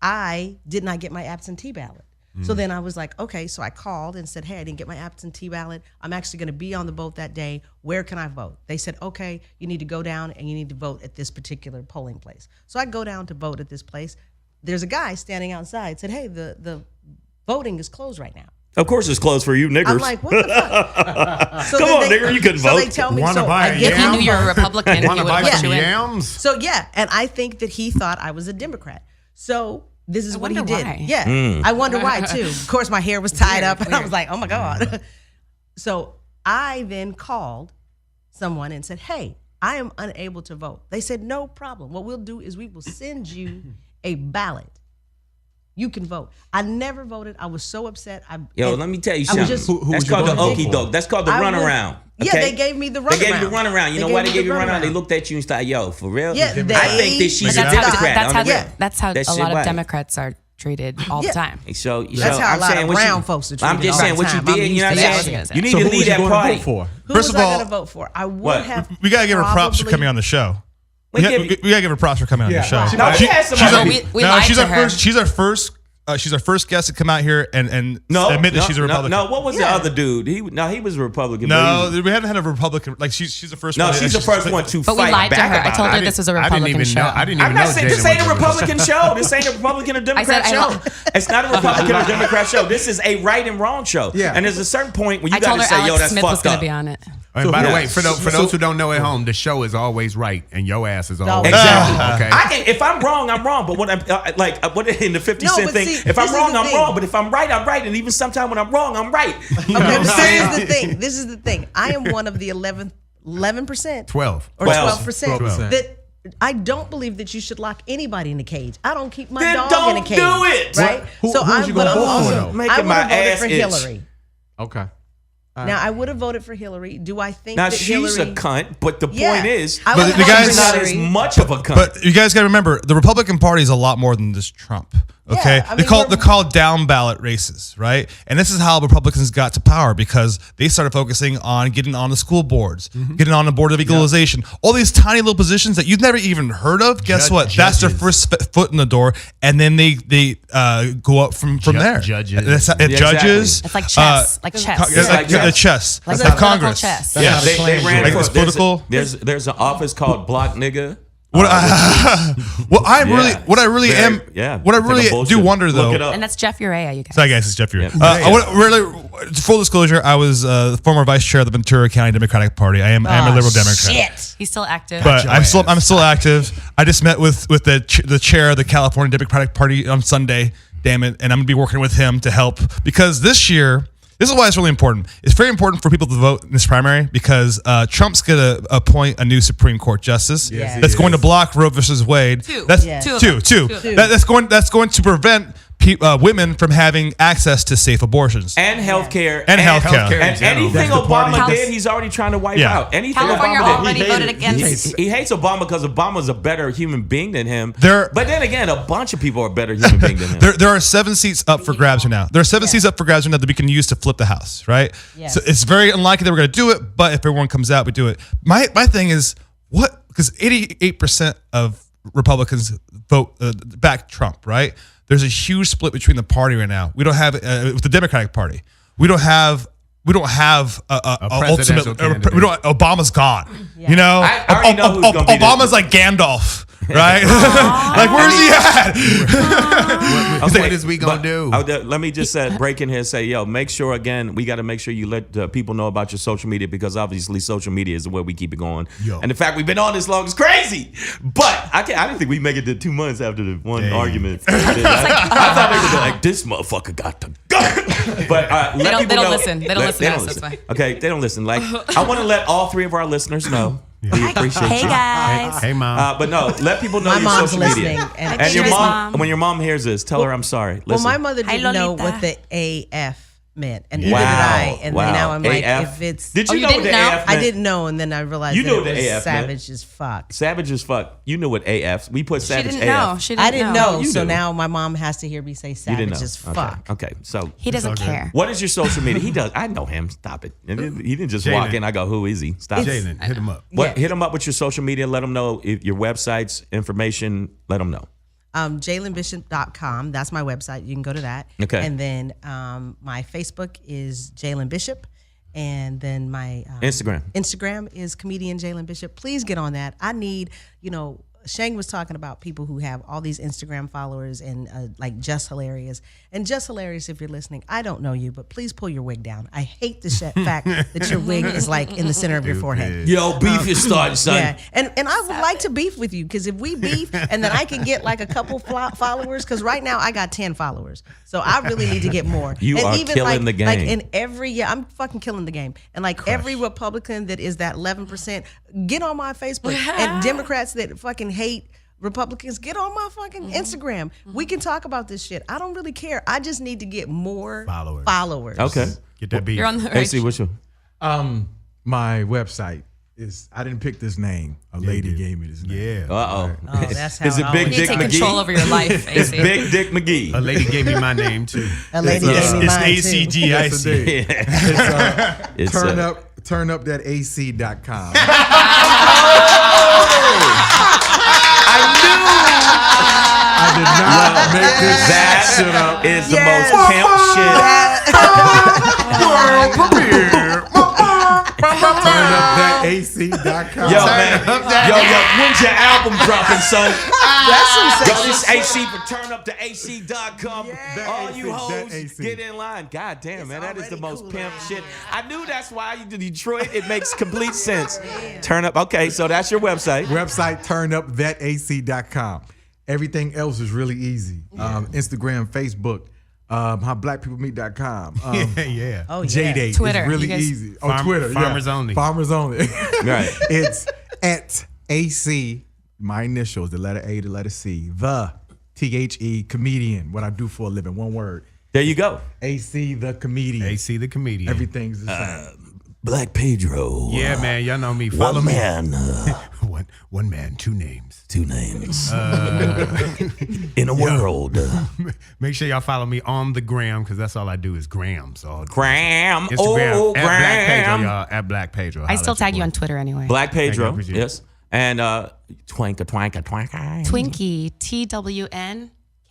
I did not get my absentee ballot. So then I was like, okay, so I called and said, hey, I didn't get my absentee ballot. I'm actually going to be on the boat that day. Where can I vote? They said, okay, you need to go down and you need to vote at this particular polling place. So I go down to vote at this place. There's a guy standing outside, said, hey, the voting is closed right now. Of course it's closed for you niggers. I'm like, what the fuck? So Come then on, nigger, you couldn't so vote. they tell me, Wanna so buy I a get If he yam? knew you were a Republican, he Want to would buy have put some you in. yams? So yeah, and I think that he thought I was a Democrat. So this is I what he wonder did. why. Yeah, I wonder why too. Of course, my hair was tied up, and I was like, oh my god. So I then called someone and said, hey, I am unable to vote. They said, no problem. What we'll do is we will send you a ballot. You can vote. I never voted. I was so upset. Let me tell you I was something. just- Who That's was you called the voting okey for? doke. That's called the I would- runaround. Yeah, okay? they gave me the They gave you the runaround. runaround. You They know gave why me they gave the you the runaround? They runaround. looked at you and started, yo, for real? Yeah, I think that she's a But Democrat. that's how That a shit lot of right. Democrats are treated all Yeah. the time. So That's how a I'm lot saying of what brown you, folks are I'm treated just all saying the what you time. I'm did. You know what used to I'm that saying? shit. You need So to who leave was you that going to party. vote for? Who First was of I all- going to vote for? I would What? have. We gotta give her props for probably- coming on the show. We We give gotta give her props for coming on the show. Yeah. No, we had she's somebody- our, We lied she's to our her. first. She's our first She's our first guest to come out here and admit that she's a Republican. No, what was the other dude? He was a Republican. No, we haven't had a Republican. Like she's the first. No, one. she's the first one to But fight we lied to back her. I about told it. her this was a Republican show. I didn't even I'm know. not saying this Jaylyn ain't a was Republican show. This ain't a Republican or Democrat show. It's not a Republican or Democrat show. This is a right and wrong show. Yeah. And there's a certain point when you I got told to her say, Alex yo, that's Smith was fucked going to up. be on it. And by the Yeah. way, for those who don't know at home, the show is always right, and your ass is always Exactly. okay. If I'm wrong, I'm wrong. But what I'm what in the 50 No, Cent but thing, see, if I'm this is wrong, the I'm thing. wrong. But if I'm right, I'm right. And even sometimes when I'm wrong, I'm right. You know Okay, what I'm but saying? this is the thing. I am one of the 11%. 12. Or 12%. 12%. That I don't believe that you should lock anybody in a cage. I don't keep my Then dog don't in a cage. do it. Right? Who you but gonna I'm vote for, also, though? Making I would my have voted ass for itch. Hillary. Okay. Now I would have voted for Hillary. Do I think Now that she's Hillary? a cunt, but the Yeah. point is, I But would the have guys- voted not for as Hillary. much of a cunt. But you guys got to remember, the Republican Party is a lot more than just Trump. Okay, Yeah, I mean, they're called down ballot races, right? And this is how Republicans got to power because they started focusing on getting on the school boards, getting on the board of equalization, all these tiny little positions that you've never even heard of. Guess what? That's their first foot in the door, and then they go up from there. Judges. Judges. It's like chess. Like chess. It's like Yeah. the chess. Like That's political Congress. chess. Yeah. they ran Like for it's political. There's an office called Block Nigga. What I really do wonder though. Look it up. And that's Jeff Urea, you guys. Sorry guys, it's Jeff here. Yeah. Full disclosure, I was the former vice chair of the Ventura County Democratic Party. I am a liberal Democrat. Shit. He's still active. But I'm still active. I just met with the chair of the California Democratic Party on Sunday. Damn it, and I'm gonna be working with him to help because this year. This is why it's really important. It's very important for people to vote in this primary because Trump's going to appoint a new Supreme Court justice that's going to block Roe versus Wade. That's two. That's going to prevent women from having access to safe abortions and healthcare and healthcare. And anything Obama did, he's already trying to wipe out. Anything California Obama already did, voted against. He hates Obama because Obama's a better human being than him. There- but then again, a bunch of people are better human beings than him. There are 7 seats up for grabs right now. There are 7 seats up for grabs right now that we can use to flip the House, right? Yes. So it's very unlikely that we're going to do it, but if everyone comes out, we do it. My thing is, because 88% of Republicans vote back Trump, right? There's a huge split between the party right now. We don't have with the Democratic Party. We don't have a presidential ultimate. candidate. Obama's gone. Yeah. You know, I already know who's gonna be Obama's like Gandalf, right? Like where's he at? What is we gonna do? Let me just break in here and say, yo, make sure again, we got to make sure you let people know about your social media because obviously social media is where we keep it going. Yo. And the fact we've been on this long is crazy. But I didn't think we make it to 2 months after the one argument. I thought they would be like, this motherfucker got to go. But They let don't people know. listen. They don't listen to us, that's why. Okay, they don't listen. Like I want to let all 3 of our listeners know. We appreciate Hey you. guys. Hey, mom. But no, let people know My your mom's social media. listening, and And your Cheers, mom, Mom. when your mom hears this, tell her I'm sorry. Well, Listen. my mother Hi, didn't know Lolita. what the AF meant, and Wow. neither did I. And Wow. now I'm like, AF? if it's Did you you know what didn't the know? AF meant? I didn't know, and then I realized You that know it what the was AF meant. savage as fuck. Savage as fuck. You know what AF? We put She Savage didn't AF. know. She didn't I didn't know. know, You so knew. now my mom has to hear me say You savage didn't know. as fuck. Okay. So He doesn't care. what is your social media? He does. I know him. Stop it. And he didn't just walk Jaylyn. in. I go, who is he? Stop it. Jalen, hit him up. What? Yeah. Hit him up with your social media. Let him know if your websites, information. Let him know. JaylynBishop.com. That's my website. You can go to that. Okay. And then my Facebook is Jaylyn Bishop. And then my Instagram is comedian Jaylyn Bishop. Please get on that. I need, Shang was talking about people who have all these Instagram followers and like Just Hilarious. And Just Hilarious, if you're listening, I don't know you, but please pull your wig down. I hate the fact that your wig is like in the center of your forehead. Yo, beef is starting, son. Yeah, and I would like to beef with you because if we beef and then I can get like a couple followers, because right now I got 10 followers, so I really need to get more. You and are killing the game. Like in every I'm fucking killing the game. And like every Republican that is that 11%, get on my Facebook. And Democrats that fucking hate Republicans, get on my fucking Instagram. We can talk about this shit. I don't really care. I just need to get more followers. Okay. Get that beef. You're on the right. AC, what's your? My website is. I didn't pick this name. A lady gave me this name. Yeah. Uh-oh. Oh, that's how Is it it Big always Dick Take McGee? control over your life, It's AC. Big Dick McGee. A lady gave me my name too. A lady gave me mine It's too. ACGIC. Yes, indeed. It's It's, turn up that AC.com. I did not make this shit That up. is the most pimp TurnUpThatAC.com. shit. Yo, man. Yo, when's your album dropping, son? That's some Yo, sexy this AC for TurnUpTheAC.com. All you That hoes, AC. get in line. God damn, man, that is the already most cool pimp around shit. here. I knew that's why you did Detroit. It makes complete sense. Turn up. Okay, so that's your website. Website TurnUpThatAC.com. Everything else is really easy. Instagram, Facebook, HowBlackPeopleMeet.com. Yeah. Oh, yeah. J-Date Twitter. is really You guys- easy. Oh, Twitter. Farmers yeah. Only. Farmers Only. Right. It's at AC, my initials, the letter A, the letter C, the THE comedian, what I do for a living, one word. There you go. AC the comedian. AC the comedian. Everything's the same. Black Pedro. Yeah, man. Y'all know me. Follow me. man, One man, two names. two names. In a world. Make sure y'all follow me on the gram because that's all I do is grams. Gram. Instagram Oh, at Black Pedro, Gram. y'all. At Black Pedro. I Holla still at your tag you boy. on Twitter anyway. Black Pedro. appreciate it. Yes. And Twanka. Twinkie,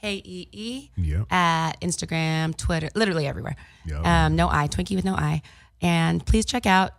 TWNKEE Yep. at Instagram, Twitter, literally everywhere. Yep. No I, Twinkie with no I. And please check out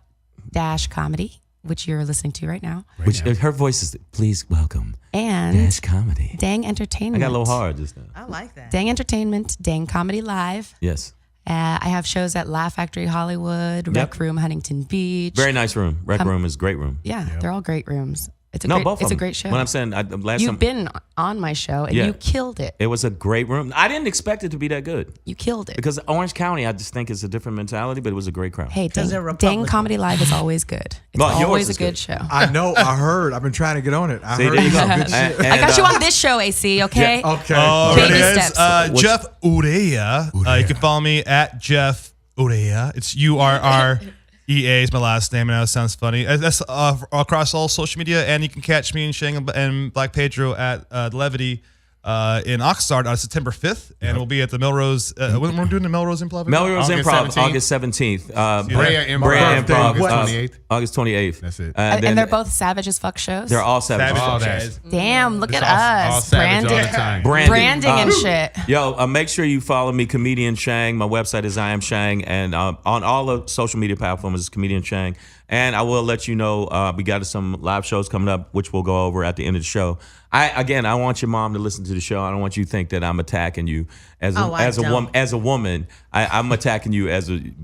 Dash Comedy, which you're listening to right now, Which her voice is, please welcome. and Dash Comedy. Dang I Entertainment. got a little hard just now. I like that. Dang Entertainment, Dang Comedy Live. Yes. I have shows at Laugh Factory Hollywood, Rec Room Huntington Beach. Very nice room. Rec room is a great room. Yeah, they're all great rooms. It's a No, great, both of it's a them. great show. What I'm saying, last You've time been on my show and Yeah. you killed it. it was a great room. I didn't expect it to be that good You killed it. because Orange County, I just think it's a different mentality, but it was a great crowd. Hey, Because they're Dang Republican. Comedy Live is always good. It's Well, yours always a is good good. show. I know, I heard. I've been trying to get on it. I See, heard there you go. some good shit. I got you on this show, AC, okay? Okay. Oh, Baby there it is. steps. Jeff Urea. You can follow me at Jeff Urea. It's URREA is my last name. And that sounds funny. That's across all social media. And you can catch me and Shang and Black Pedro at The Levity in Oxnard on September 5th. And we'll be at the Melrose. When we're doing the Melrose Improv? Melrose August Improv, 17th. August 17th. Brea Improv. Brea Birthday. Improv, What? 28th. August 28th. That's it. And, then And they're both savage as fuck shows. they're all Savage. All Savage. that. Damn, look It's at all us. Savage all the time. Branding and shit. Yo, make sure you follow me, Comedian Shang. My website is I Am Shang, and on all the social media platforms is Comedian Shang. And I will let you know we got some live shows coming up, which we'll go over at the end of the show. I want your mom to listen to the show. I don't want you to think that I'm attacking you as a woman. As a woman, I'm attacking you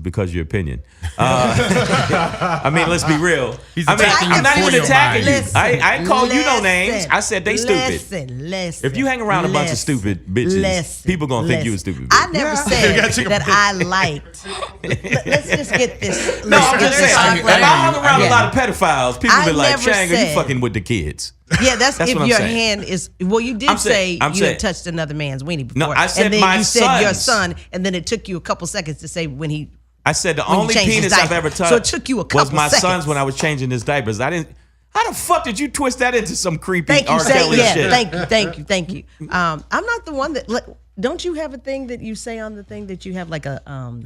because of your opinion. I mean, let's be real. I'm not even attacking you. Listen, I ain't call you no names. I said they stupid. Listen. If you hang around a bunch of stupid bitches, people gonna think you a stupid bitch. I never said that I liked. Let's just get this. No, I'm just saying. If I hung around a Yeah. lot of pedophiles, people I be like, never Shang, are you said- fucking with the kids? Yeah, that's That's if what I'm your saying. hand is. Well, you did I'm saying- say I'm you saying- had touched another man's weenie before. No, I said and then my you said your son's. son, and then it took you a couple seconds to say when he. I said the When you only changed his penis I've diaper. ever touched So it took you a was couple my son's seconds. when I was changing his diapers. I didn't. How the fuck did you twist that into some creepy Thank you. R. Say Kelly yeah. shit? Thank you. I'm not the one that. Don't you have a thing that you say on the thing that you have like a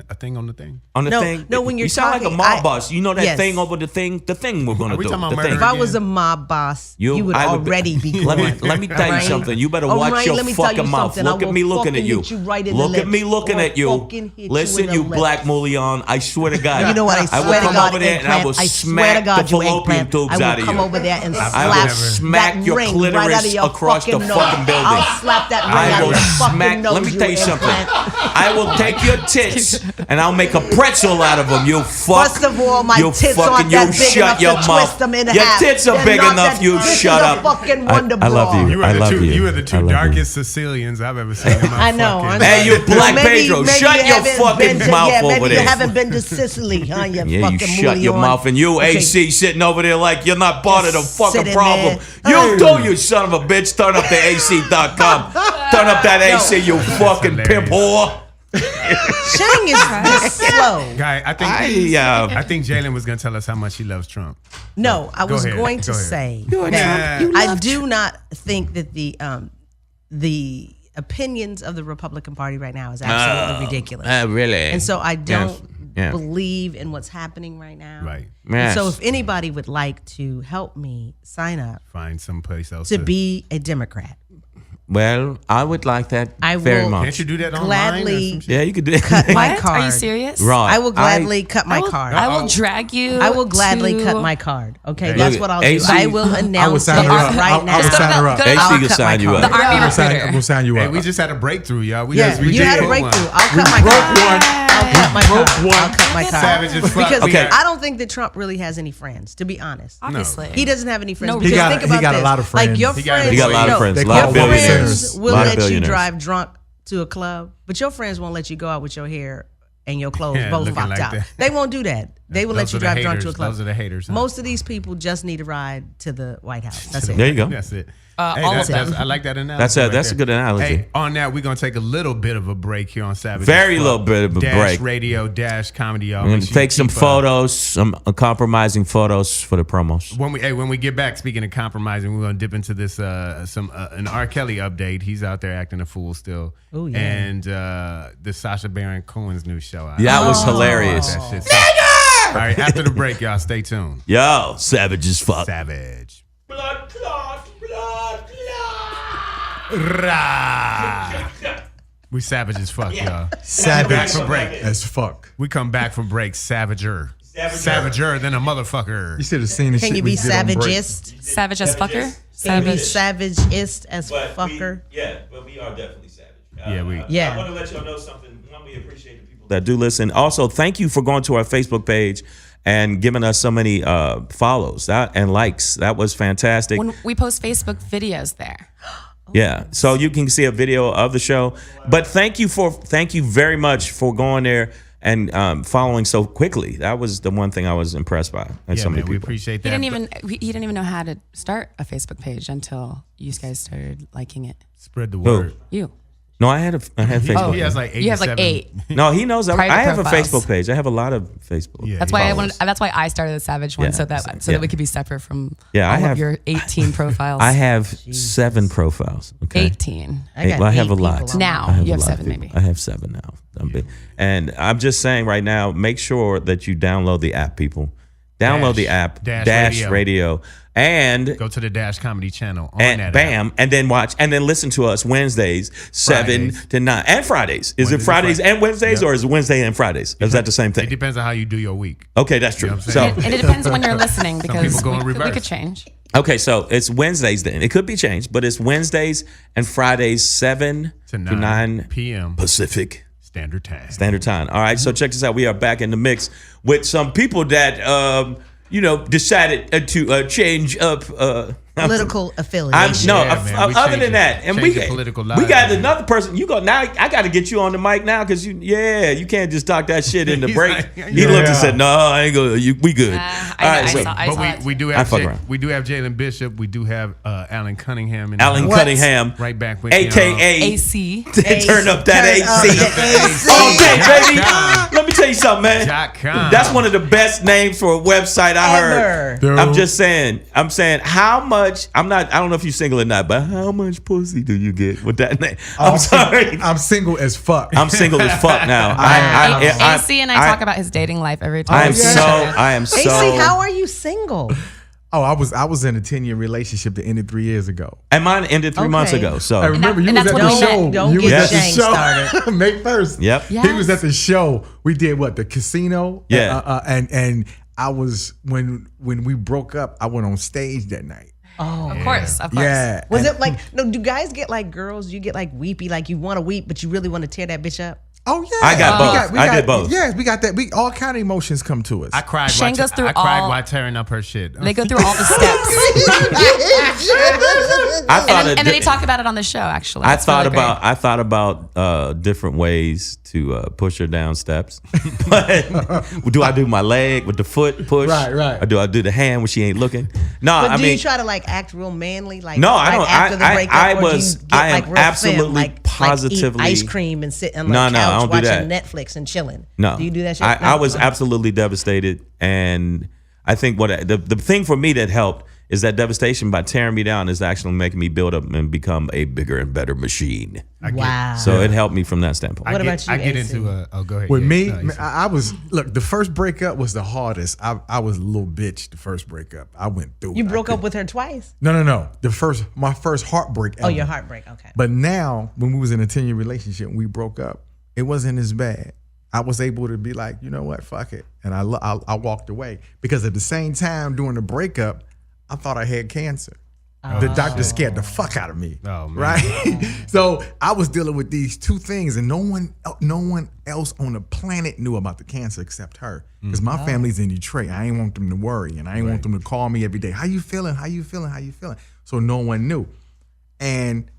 A thing on the thing. On the No, thing? no, when you're you sound like a talking, mob boss. You know that yes. thing over the thing we're gonna Are we do. talking about The murder? thing. If I was a mob boss, you would I already be Let gone. me tell you Right? something. You better All watch right, your let me tell you fucking mouth. something. I Look at will me looking at fucking you. hit you right in the Look at me lips. looking I at you. will fucking hit you Listen, in the you lips. black mullion. I swear to God. You know what? I will swear to come God, over there and I will eggplant. I swear smack to God, the you fallopian eggplant. tubes I will out of come you. over there and I slap will smack that your ring clitoris right out of your across the fucking fucking nose. building. I'll slap that ring I out will of your fucking smack. nose. Let me tell you something. eggplant. I will take your tits and I'll make a pretzel out of them. You fuck. First of all, my you tits fucking, aren't that you big shut enough your to mouth. twist them in Your half. tits are They're big not enough. that- You this shut is a up. fucking wonder I love bra. you. You I are the love two. you. You are the I two love you. darkest Sicilians I've ever seen. In my I know. fucking- Hey, you black Maybe- Pedro, maybe shut you your haven't fucking been to- mouth yeah, over maybe there. you haven't been to Sicily, huh? You Yeah, fucking you shut your mullion. mouth, and you Okay. AC sitting over there like you're not part of the Just fucking sitting problem. there. You do, you son of a bitch. Turn up the AC.com. Turn up that AC, you fucking pimp whore. Shang is just slow. Guy, I think Jaylyn was gonna tell us how much he loves Trump. No, I Go was ahead. going to Go ahead. say Yeah. that I do not think that the opinions of the Republican Party right now is absolutely ridiculous. Really? And so I don't Yeah. believe in what's happening right now. Right. Yes. So if anybody would like to help me sign up Find someplace else to be a Democrat, Well, I would like that I very will much. Can't you do that online? gladly or some shit? Yeah, you could do it. cut my What? card. Are you serious? Right. I will gladly cut my card. I will drag you. I will gladly to- cut my card. Okay, Look that's at what I'll do. AC. I will announce sign it her up. right now. I would sign her up. Go to- AC I'll can cut sign my you card. up. The Army I'm recruiter. sign you Hey, up. we just had a breakthrough, y'all. Yeah, we you had a did breakthrough. one. I'll cut my card. I'll cut my card. I'll cut my card. Savage as fuck. Because Okay. I don't think that Trump really has any friends, to be honest. Obviously. He doesn't have any friends. No, because he think about got a this. lot of friends. Like your He got- friends, he got a lot of friends. They A lot call of them billionaires. friends will A lot of let you billionaires. drive drunk to a club, but your friends won't let you go out with your hair and your clothes Yeah, both looking fucked like out. that. They won't do that. They will let Those you are the drive drunk to a haters. club. Those are the haters, huh? Most of these people just need a ride to the White House. That's it. There you go. That's it. all of them. I like that analogy. That's a good analogy. Hey, on that, we're gonna take a little bit of a break here on Savage. Very as Fuck. little bit of a Dash break. Radio, Dash Comedy, y'all. We're Make gonna sure you take some keep, photos, some compromising photos for the promos. when we get back, speaking of compromising, we're gonna dip into this an R. Kelly update. He's out there acting a fool still. Oh, yeah. And the Sacha Baron Cohen's new show. Out. That was hilarious. That shit's All right, after the break, y'all, stay tuned. Yo, savage as fuck. Savage. Blood clot, blood clot. Rah. We savage as fuck, y'all. Savage Back from break. as fuck. We come back from break, savager. Savager than a motherfucker. You should have seen the Can shit you we be did on break. savagist? Savage as fucker. Can you be Savage. savageist as fucker? But we are definitely savage. Yeah. I want to let y'all know something. One, we appreciate the people that do listen. Also, thank you for going to our Facebook page and giving us so many follows and likes. That was fantastic. When we post Facebook videos there. Yeah, so you can see a video of the show. But thank you very much for going there and following so quickly. That was the one thing I was impressed by. And Yeah, so many man, we people. appreciate He that. didn't even know how to start a Facebook page until you guys started liking it. Spread the word. You. No, I had Facebook. He has like 87. You have like 8. No, he knows. I Private have a profiles. Facebook page. I have a lot of Facebook. Yeah, That's why I wanted. That's why I started the Savage one, Yeah, so that yeah. we could be separate from Yeah, I all have- of your 18 profiles. I have 7 profiles. Okay. 18. got I have 8 a lot. people on Now I you have a lot of 7 people. maybe. I have 7 now. And I'm just saying right now, make sure that you download the app, people. Download the app, Dash Radio, and Go to the Dash Comedy channel on and that bam, app. and then watch and then listen to us Wednesdays 7 Fridays. to 9 and Fridays. Is it Wednesdays Fridays and and Wednesdays Yep. or is it Wednesday and Fridays? Is that the same It thing? depends on how you do your week. Okay, that's true. You know what I'm So saying? And it depends on when you're listening because people go in we reverse. could change. okay, so it's Wednesdays then. It could be changed, but it's Wednesdays and Fridays 7 To to 9 p.m. Pacific Standard Time. Standard Time. All right, so check this out. We are back in the mix with some people that decided to change up. Political affiliation. man, we other changing- than that, and we changing political we lives, got man. another person. You go now. I got to get you on the mic now because you can't just talk that shit in the He's break. like, He looked and said, "No, I ain't gonna. We good." I saw But that we do I have fuck around. we do have Jaylyn Bishop. We do have Alan Cunningham. In Alan the house. Cunningham, Right back with AKA AC. turn up that AC. Okay, baby. Let me tell you something, man. .com. That's one of the best names for a website I heard. Dude. I'm just saying. I'm saying how much. I don't know if you're single or not, but how much pussy do you get with that name? I'm sorry. I'm single as fuck. I'm single as fuck now. AC and I talk about his dating life every time. I am so. AC, how are you single? Oh, I was in a 10-year relationship that ended 3 years ago. And mine ended 3 months Okay. ago. So I remember you and was that's at when the we show. met. Don't You get was at the Shang show. started. May 1st. Yep. Yes. He was at the show. We did what? The casino. Yeah. And I was when we broke up. I went on stage that night. Of course. Yeah. Was and- it like, no, do guys get like girls, you get like weepy, like you want to weep, but you really want to tear that bitch up? Oh yeah. I got both. I did both. Yes, we got that. We all kind of emotions come to us. I cried. Shane goes through I cried all- while tearing up her shit. They go through all the steps. I thought And then they talk about it on the show, actually. I It's thought really great. about different ways to push her down steps. But do I do my leg with the foot push? Right. Or do I do the hand when she ain't looking? No, But I do mean, you try to like act real manly, like No, I like don't. after the I- breakup, I or was- do you get I am like real absolutely femme, like positively- eat ice cream and sit on the No, couch no, I don't do watching that. Netflix and chilling. no. Do you do that shit? I No? was absolutely devastated, and I think the thing for me that helped is that devastation by tearing me down is actually making me build up and become a bigger and better machine. Wow. So it helped me from that standpoint. What about you, I get AC? into go ahead. With Yeah, me, no, you said- I was look. The first breakup was the hardest. I was a little bitch. The first breakup, I went through. You it. broke up with her twice? No. My first heartbreak. Oh, ever. your heartbreak. Okay. But now, when we was in a 10-year relationship and we broke up, it wasn't as bad. I was able to be like, you know what, fuck it, and I walked away because at the same time during the breakup, I thought I had cancer. The doctor scared the fuck out of me. Oh, man. Right? So I was dealing with these two things, and no one else on the planet knew about the cancer except her. Because my family's in Detroit. I ain't want them to worry, and I ain't want them to call me every day. How you feeling? How you feeling? How you feeling? So no one knew. And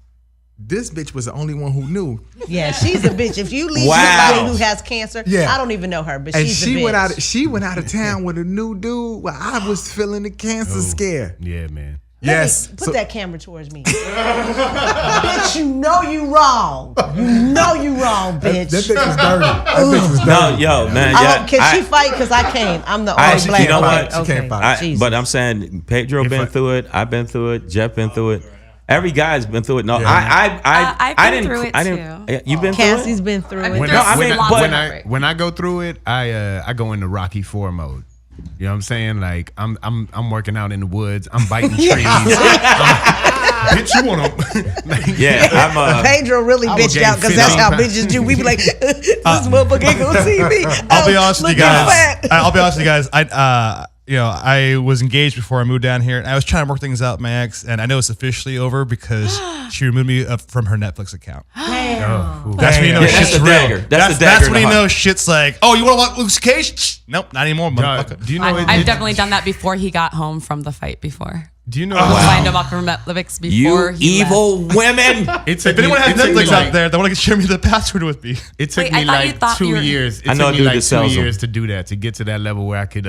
this bitch was the only one who knew. Yeah, she's a bitch. If you leave Wow. somebody who has cancer, Yeah. I don't even know her, but And she's a she bitch. she went out of town with a new dude. Well, I was feeling the cancer scare. Yeah, man. Yes. Put that camera towards me. Bitch, you know you wrong. You know you wrong, bitch. That bitch was dirty. That bitch was dirty. No, yo, man. Oh, can she fight? Because I can't. I'm the only black you know one. what? She can't fight. Jesus. But I'm saying Pedro been through it. I've been through it. Jeff been through it. Every guy's been through it. No, I've been didn't. through it I didn't. too. You've been Cassie's through it. been through I've it. been When, through No, I mean, lots but- of heartbreak. when I go through it, I go into Rocky 4 mode. You know what I'm saying? Like I'm working out in the woods. I'm biting trees. Bitch, you wanna? Yeah, I'm. Pedro really I would bitched gain out because that's 15 how pounds. bitches do. We be like, this motherfucker ain't gonna see me. I'll be honest with you Look, I'm guys. fat. I'll be honest with you guys. I was engaged before I moved down here, and I was trying to work things out with my ex, and I know it's officially over because she removed me from her Netflix account. That's when you know Yeah, that's shit's the real. dagger. That's the dagger That's in when the you know heart. shit's like, oh, you want to watch Luke's Cage? Nope, not anymore, motherfucker. Do you know? I've definitely done that before he got home from the fight before. Do you know? Signed him up from Netflix before You he evil women. It If took anyone me- has it took me Netflix like- out there, they want to share me the password with me. It took Wait, me I thought you like thought 2 you were- years. It I know took a me dude like that 2 sells them. years to do that, to get to that level where I could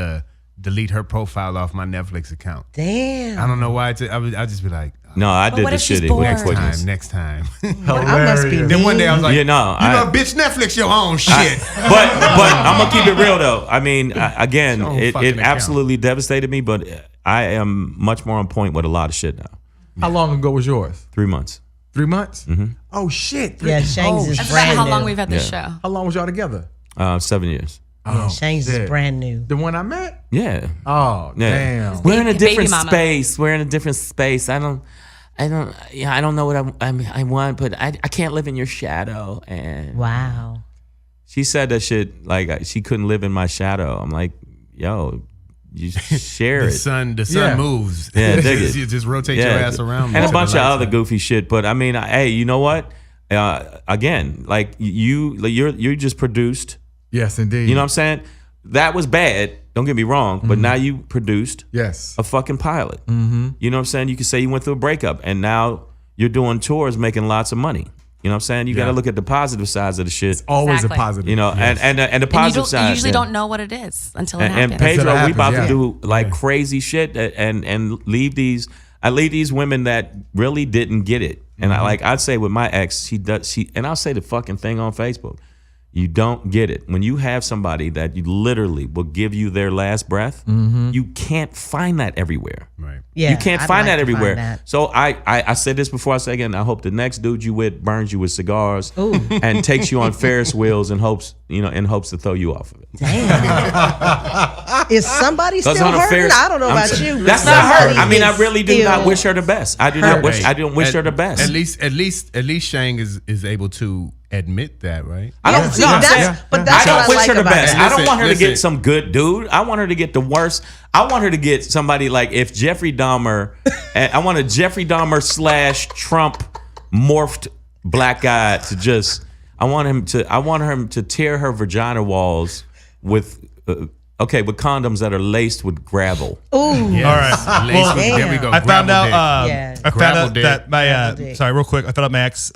delete her profile off my Netflix account. Damn. I don't know why. I'll just be like, No, I did what the if she's shitty bored? with quickness. next time. I must be Then one day I was like, Yeah, no, you know, bitch, Netflix your own shit. But I'm gonna keep it real though. I mean, again, Don't it fucking account. absolutely devastated me, but I am much more on point with a lot of shit now. How long ago was yours? 3 months. 3 months? Mm-hmm. Oh shit. Yeah, Shangs is I forgot brand how new. long we've had this Yeah. show. How long was y'all together? 7 years. Yeah, Shangs is shit. brand new. The one I met? Yeah. Oh, Yeah. damn. We're in a Baby different mama. space. We're in a different space. I don't know what I want, but I can't live in your shadow. And Wow. she said that shit like she couldn't live in my shadow. I'm like, yo, you share The it. sun Yeah. moves. Yeah, dig it. You just rotate your ass around. and a to bunch the of light other side. goofy shit. But I mean, hey, you know what? Again, like you're just produced. Yes, indeed. You know what I'm saying? That was bad. Don't get me wrong. But now you produced Yes. a fucking pilot. Mm-hmm. You know what I'm saying? You could say you went through a breakup, and now you're doing tours, making lots of money. You know what I'm saying? You got to look at the positive sides of the shit. Always Exactly. a positive. You know, and the And you, positive side. you usually yeah. don't know what it is until it And happens. Pedro, Until it we about happens, to yeah. do like crazy shit and leave these. I leave these women that really didn't get it. And I'd say with my ex, and I'll say the fucking thing on Facebook. You don't get it. When you have somebody that you literally will give you their last breath, you can't find that everywhere. Right. Yeah, You can't I'd find like that to find everywhere. that. So I said this before, I say again, I hope the next dude you with burns you with cigars and takes you on Ferris wheels and hopes to throw you off of it. Is somebody still Because on a hurting? Ferris- I don't know I'm about saying- you. That's not her. Somebody I mean, I is really do not still wish her the best. I do not wish. I don't wish her the best. At least Shang is able to admit that, right? I don't. Yeah, see, no, I'm that's- saying, but that's I don't what I wish like her the about best. it. I don't want her to Listen. get some good dude. I want her to get the worst. I want her to get somebody like if Jeffrey Dahmer. I want a Jeffrey Dahmer / Trump morphed black guy to just. I want him to tear her vagina walls with. With condoms that are laced with gravel. Ooh. Yes. All right. Lace with- Well, there we go. I found Gravel dick. out. Yeah. I found Gravel out dick. that my Gravel dick. sorry, real quick. I found out my ex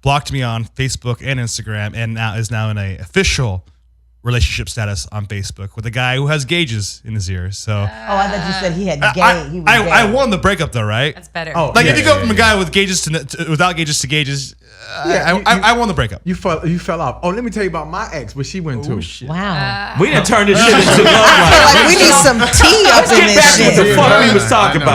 blocked me on Facebook and Instagram, and is now in a official relationship status on Facebook with a guy who has gauges in his ears. So Oh, I thought you said he had gay. He was I gay. won the breakup though, right? That's better. Oh, Like yeah, if you go yeah, from a yeah. guy with gauges to without gauges to gauges, I won the breakup. You fell off. Oh, let me tell you about my ex, what she went to. Wow. We done turned this shit into love I feel life. like we need some tea up in Get back this to what the shit. fuck we was talking I know.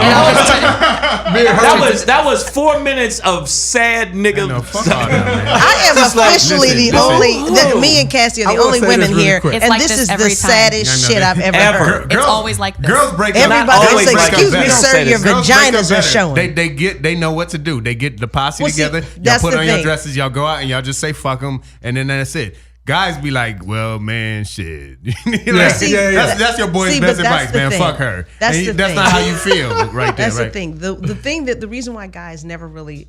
about. That was 4 minutes of sad nigga. No, fuck all that, man. I am Just like- officially listen, the listen. only. Me and Cassie are I the will only say this women really here, quick. It's and like this this is every the time. saddest shit I've ever heard. It's always like this. Girls break up. Everybody always say, like "Excuse that. me, They don't sir, say your this. Girls break up vaginas are better. showing." They know what to do. They get the posse Well, see, together. Y'all that's put the on your thing. dresses. Y'all go out and y'all just say fuck them, and then that's it. Guys be like, well, man, shit. Like, See, that's your boy's see, best but that's advice, the man. thing. Fuck her. That's And the that's thing. not how you feel right there, That's right? the thing. The thing that the reason why guys never really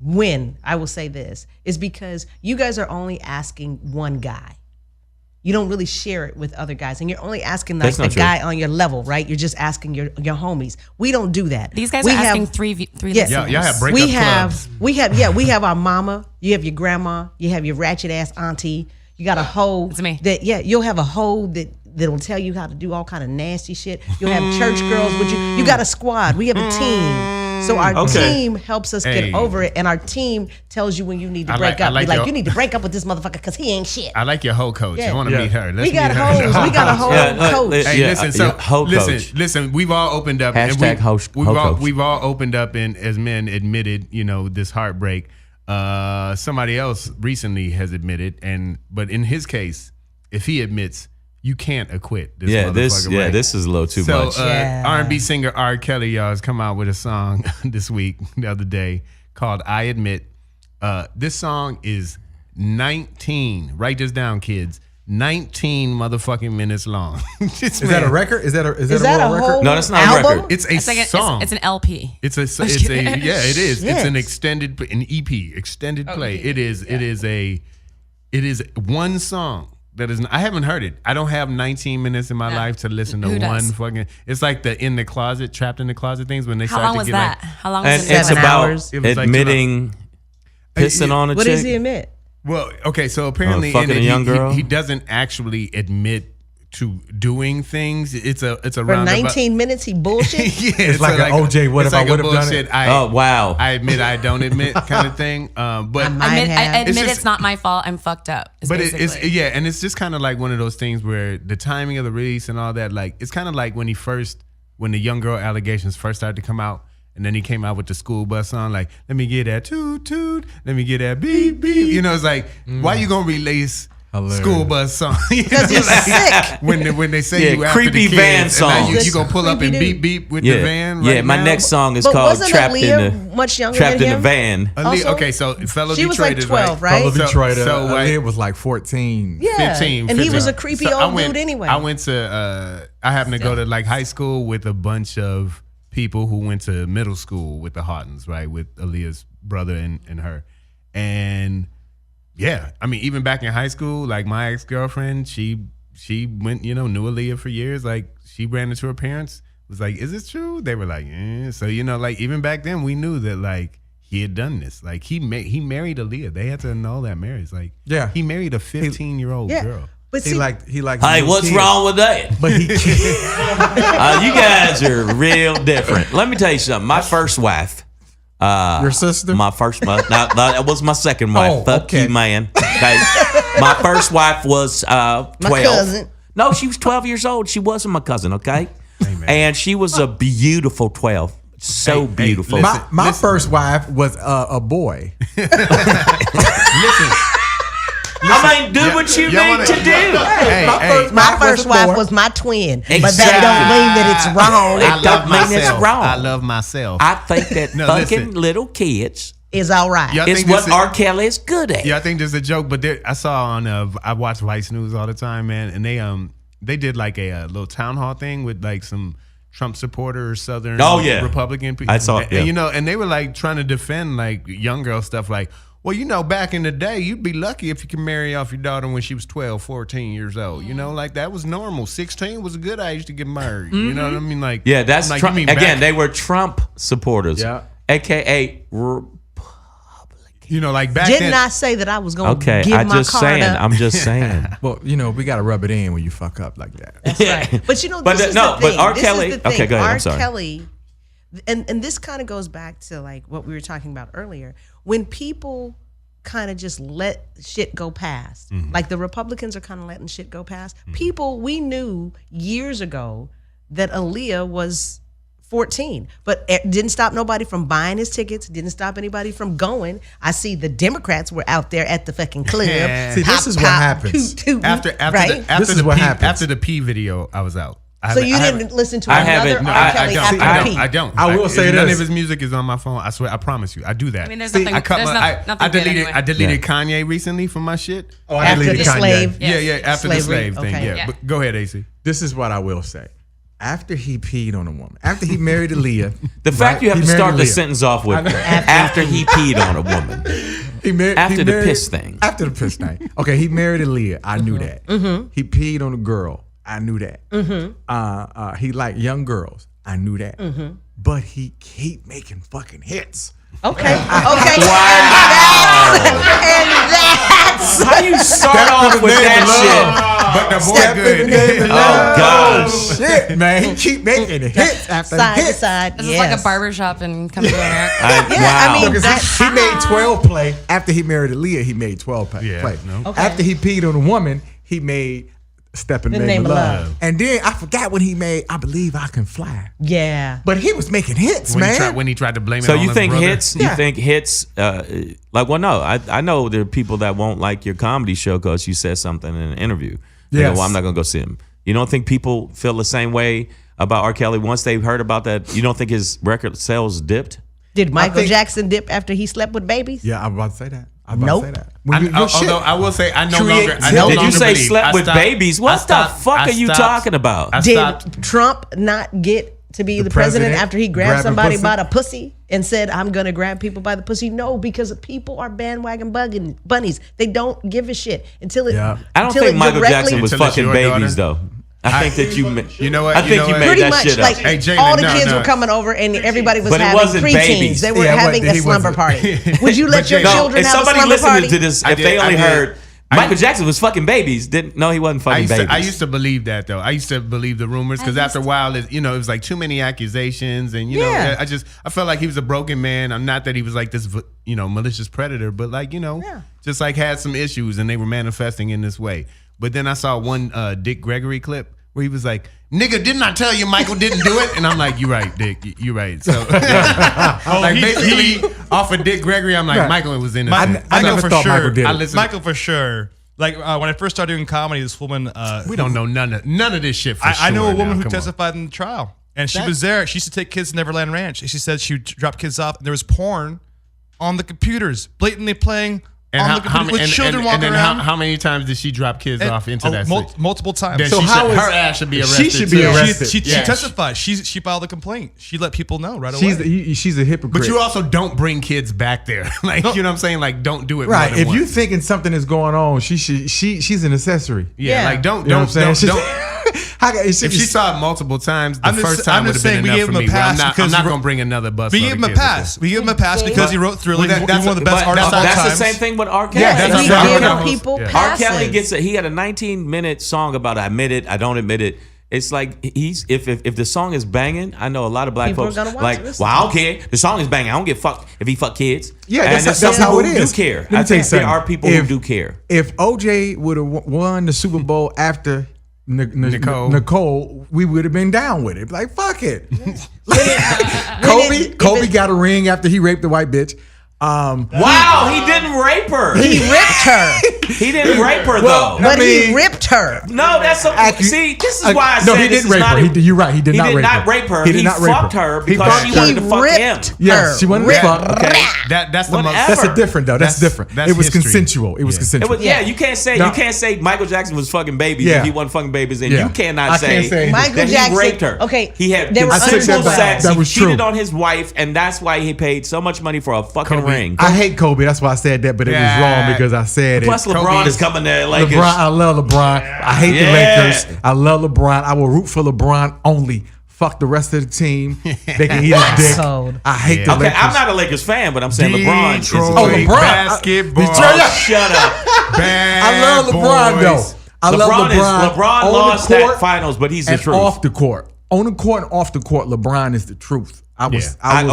win, I will say this, is because you guys are only asking one guy. You don't really share it with other guys, and you're only asking like That's the not true. guy on your level, right? You're just asking your homies. We don't do that. These guys we are have, asking three Yeah. listeners. Y'all have breakup we clubs. have our mama, you have your grandma, you have your ratchet ass auntie, you got a hoe It's me. that you'll have a hoe that'll tell you how to do all kind of nasty shit. You'll have church girls with you. You got a squad. We have a team. So our Okay. team helps us Hey. get over it, and our team tells you when you need to I break like- I up. like Be like, your- you need to break up with this motherfucker because he ain't shit. I like your hoe coach. Yeah. I want to Yeah. meet her. Let's We got meet her. hoes. We got a whole Yeah, coach. Hey, Yeah, listen. So yeah, hoe coach. listen. We've all opened up. and Hashtag hoe coach. We've all opened up, and as men admitted, this heartbreak. Somebody else recently has admitted, but in his case, if he admits, you can't acquit this. motherfucker, right? This is a little too So much. Yeah. R&B singer R. Kelly, y'all, has come out with a song this week, the other day, called "I Admit." This song is 19. Write this down, kids. 19 motherfucking minutes long. Is that a record? Is that a Is that a real record? whole No, that's not a album? record. It's a It's like song. it's an LP. It is. Yeah, it is. It's an Yes. extended, an EP, extended play. It is. It is one song that is. I haven't heard it. I don't have 19 minutes in my life to listen to Who does? one fucking. It's like the in the closet, trapped in the closet things when they How start long to was get that? like. How long And was it? it's 7 about hours. It was like admitting pissing on a What chick. does he admit? Well, okay, so apparently fucking in it, a young girl? he doesn't actually admit to doing things. It's a For roundabout. 19 minutes, he bullshit? Yeah, it's like an OJ, what it's if I like a would've done bullshit, it? I, Oh, wow. I admit I don't admit kind of thing. But I I might admit, have. I admit It's it's, just- not my fault. I'm fucked up. But it's basically. yeah, and it's just kind of like one of those things where the timing of the release and all that, like it's kind of like when the young girl allegations first started to come out, and then he came out with the school bus song, like let me get that toot toot, let me get that beep beep. It's like why you gonna release Hilarious. school bus song? Because he's sick. When they say Yeah, you after creepy the kids, van and now songs. you gonna pull up and Creepy beep beep with Yeah, the van. yeah. Right My now? next song is But called wasn't "Trapped Aaliyah in the much younger Trapped than in the him? Van." Aaliyah, Also? okay, so fellow She was like Detroiters, 12, right? right? Fellow Detroiter. So, like- Aaliyah was like 14. Yeah. 15. And he 15. was a creepy So old dude anyway. I went to, I happened to go to like high school with a bunch of people who went to middle school with the Houghtons, right? With Aaliyah's brother and her. And yeah, I mean, even back in high school, like my ex-girlfriend, she went, knew Aaliyah for years. Like she ran into her parents, was like, is this true? They were like, eh. So, like even back then we knew that like, he had done this. Like he married Aaliyah. They had to annul that marriage. Like Yeah. he married a 15-year-old Yeah. girl. But He see, liked Hey, little what's kids. wrong with that? But he You guys are real different. Let me tell you something. My first wife. your sister. My first wife. No, that was my second wife. Oh, Fuck okay. you, man. Okay. My first wife was 12. cousin. No, she was 12 years old. She wasn't my cousin, okay? And she was a beautiful 12. So Hey, beautiful. listen. my first wife was a boy. I mean, do what you y'all need wanna- to do. Hey, hey, my first wife boy. was my twin. But Exactly. that don't mean that it's wrong. It don't mean it's wrong. I love myself. I think that No, fucking listen. little kids It's all right. Y'all is think what this R. Kelly is good at. Yeah, I think this is a joke, but I saw on I watch Vice News all the time, man, and they did like a little town hall thing with like some Trump supporters, Southern Oh, yeah. Republican people. I saw it, yeah. And and they were like trying to defend like young girl stuff like, well, back in the day, you'd be lucky if you could marry off your daughter when she was 12, 14 years old. Like that was normal. 16 was a good age to get married. You know what I mean? Like, Yeah, that's like, Trump. you mean Again, back- they were Trump supporters. Yeah. AKA Republicans. You know, like back Did then. not say that I was going to Okay, give I'm my just card saying. up. I'm just saying. Well, we got to rub it in when you fuck up like that. That's right. But you know, But this is no, the but thing. R. This Kelly- is the thing. okay, go ahead, I'm R. sorry. Kelly, and this kind of goes back to like what we were talking about earlier. When people kind of just let shit go past, like the Republicans are kind of letting shit go past. People, we knew years ago that Aaliyah was 14, but it didn't stop nobody from buying his tickets, didn't stop anybody from going. I see the Democrats were out there at the fucking club. Yeah. See, this is what happens. After right? This is what happens. After the P video, I was out. So you didn't listen to I another haven't- R. Kelly after P. I don't. I will say none this. of his music is on my phone. I swear, I promise you, I do that. I mean, there's nothing. I cut there's my, nothing I good deleted. anyway. I deleted Kanye recently from my shit. Oh, I After deleted the Kanye. slave. Yes. Yeah, after the Slavery, slave thing. okay. Yeah, Yeah. but go ahead, AC. This is what I will say. After he peed on a woman, after he married Aaliyah, The fact right? you have He to married start the Aaliyah. sentence off with after he peed on a woman. After the piss thing. After the piss thing. Okay, he married Aaliyah. I knew that. He peed on a girl. I knew that. He liked young girls. I knew that. But he keep making fucking hits. Okay. Okay. Wow. And that's How you start off with that But the boy Step in the good. name of Oh, love. gosh. Shit, man. He keep making hits after side to hits. side. This Yes. is like a barbershop in Coming to America. Yeah, I mean, Because he made 12 play. After he married Aaliyah, he made 12 play. Yeah, no. Okay. After he peed on a woman, he made Step in the Name of Love. And then I forgot when he made I Believe I Can Fly. Yeah. But he was making hits, When man. he tried to blame it So on you his think brother. hits? You Yeah. think hits? Well, no. I know there are people that won't like your comedy show because you said something in an interview. They go, Yes. well, I'm not gonna go see him. You don't think people feel the same way about R. Kelly once they've heard about that? You don't think his record sales dipped? Did Michael think- Jackson dip after he slept with babies? Yeah, I'm about to say that. I'm about Nope. to say that. When you- your shit- Although I will say, I no Create- longer. I no Did you longer say believe. slept I with stopped- babies? What I the stopped- fuck I are you stopped- talking about? I Did stopped. Trump not get to be the president after he grabbed grabbing somebody pussy? by the pussy and said, I'm going to grab people by the pussy? No, because people are bandwagon bunnies. They don't give a shit until it. Yeah. I don't until think it Michael directly- Jackson was Until it's fucking your babies daughter. though. I think that you. You know what? I think you made Pretty that much, shit like up. Hey, Jaylyn, all the no, kids no. were coming over and everybody was But it having wasn't preteens. babies. They were Yeah, having a he slumber wasn't. party. Would you let your Jaylyn- No, children if have a somebody slumber listening party? to this, I if they did- only I did. heard Michael Jackson was fucking babies, didn't? No, he wasn't fucking babies. I used to believe that though. I used to believe the rumors because after a while, it was like too many accusations, and Yeah. I felt like he was a broken man. I'm not that he was like this, malicious predator, but like just like had some issues, and they were manifesting in this way. But then I saw one Dick Gregory clip where he was like, "Nigga, didn't I tell you Michael didn't do it?" And I'm like, "You're right, Dick. You're right." So, basically, off of Dick Gregory, I'm like, Right. Michael was innocent. I never thought Michael did it. I listened. Michael for sure. Like when I first started doing comedy, this woman. We don't know none of this shit. For I know a sure woman now. who Come on. testified in the trial, and she That- was there. She used to take kids to Neverland Ranch, and she said she would drop kids off, and there was porn on the computers, blatantly playing on the computer with children walking then around. How many times did she drop kids And- off into that? multiple times. Then So she how should, is- her ass should be she arrested. should be too. arrested. She Yeah. testified. She filed a complaint. She let people know right away. She's a hypocrite. But you also don't bring kids back there. Like you know what I'm saying? Like don't do it. right. More than If once. you thinking something is going on, she's an accessory. yeah, Yeah. like don't You know what I'm saying? don't. If If she saw it multiple times, the I'm just- first time I'm would just have been saying we enough gave for him a me. Where pass I'm not because going to bring another bus. We full gave of him a kids with pass. this. We gave him a pass because he wrote Thriller. Well, He won the best But artist of all that's the times. same thing with R. Kelly. Yeah, Yes, that's we exactly give what people Yeah. passes. R. Kelly he had a 19-minute song about I admit it, I don't admit it. It's like if the song is banging, I know a lot of black People are folks gonna watch like, it. well, I don't care. The song is banging. I don't give a fuck if he fuck kids. Yeah, and that's there's some how it people who is. do care. Let me I tell you think there something. are people who do care. If OJ would have won the Super Bowl after Nicole. Nicole, we would have been down with it. Like fuck it. When Kobe got a ring after he raped the white bitch. Wow, he didn't rape her. He ripped her, He didn't rape her Well, though. but mean- he ripped her. No, that's a, see. This is why I no, said he this didn't is rape not her. a- You're right. He did not did rape not her. rape her. He did not rape fucked her because fucked she her. wanted to fuck him. ripped Yes, her. she wanted to Ripped. fuck. Okay, that's the most. Whatever. That's a different though. That's different. that's It was history. consensual. It was Yeah. consensual. Yeah, you can't say No. Michael Jackson was fucking babies Yeah. if he wasn't fucking babies, and Yeah. you cannot I say, can't say Michael that Jackson- he raped her. okay, he had they were consensual unbalanced. sex. That He was cheated true. on his wife, and that's why he paid so much money for a fucking ring. I hate Kobe. That's why I said that, but it was wrong because I said Plus, it. LeBron is coming there like LeBron, I love LeBron. I hate the Yeah. Lakers. I love LeBron. I will root for LeBron only Fuck the rest of the team. They can eat his dick. Cold. I hate the Okay, Lakers. I'm not a Lakers fan, but I'm saying LeBron is. Detroit LeBron. basketball. Shut up. I love LeBron though. I love LeBron. LeBron on lost the court that finals, but he's the and truth. off the court. On the court and off the court, LeBron is the truth. I will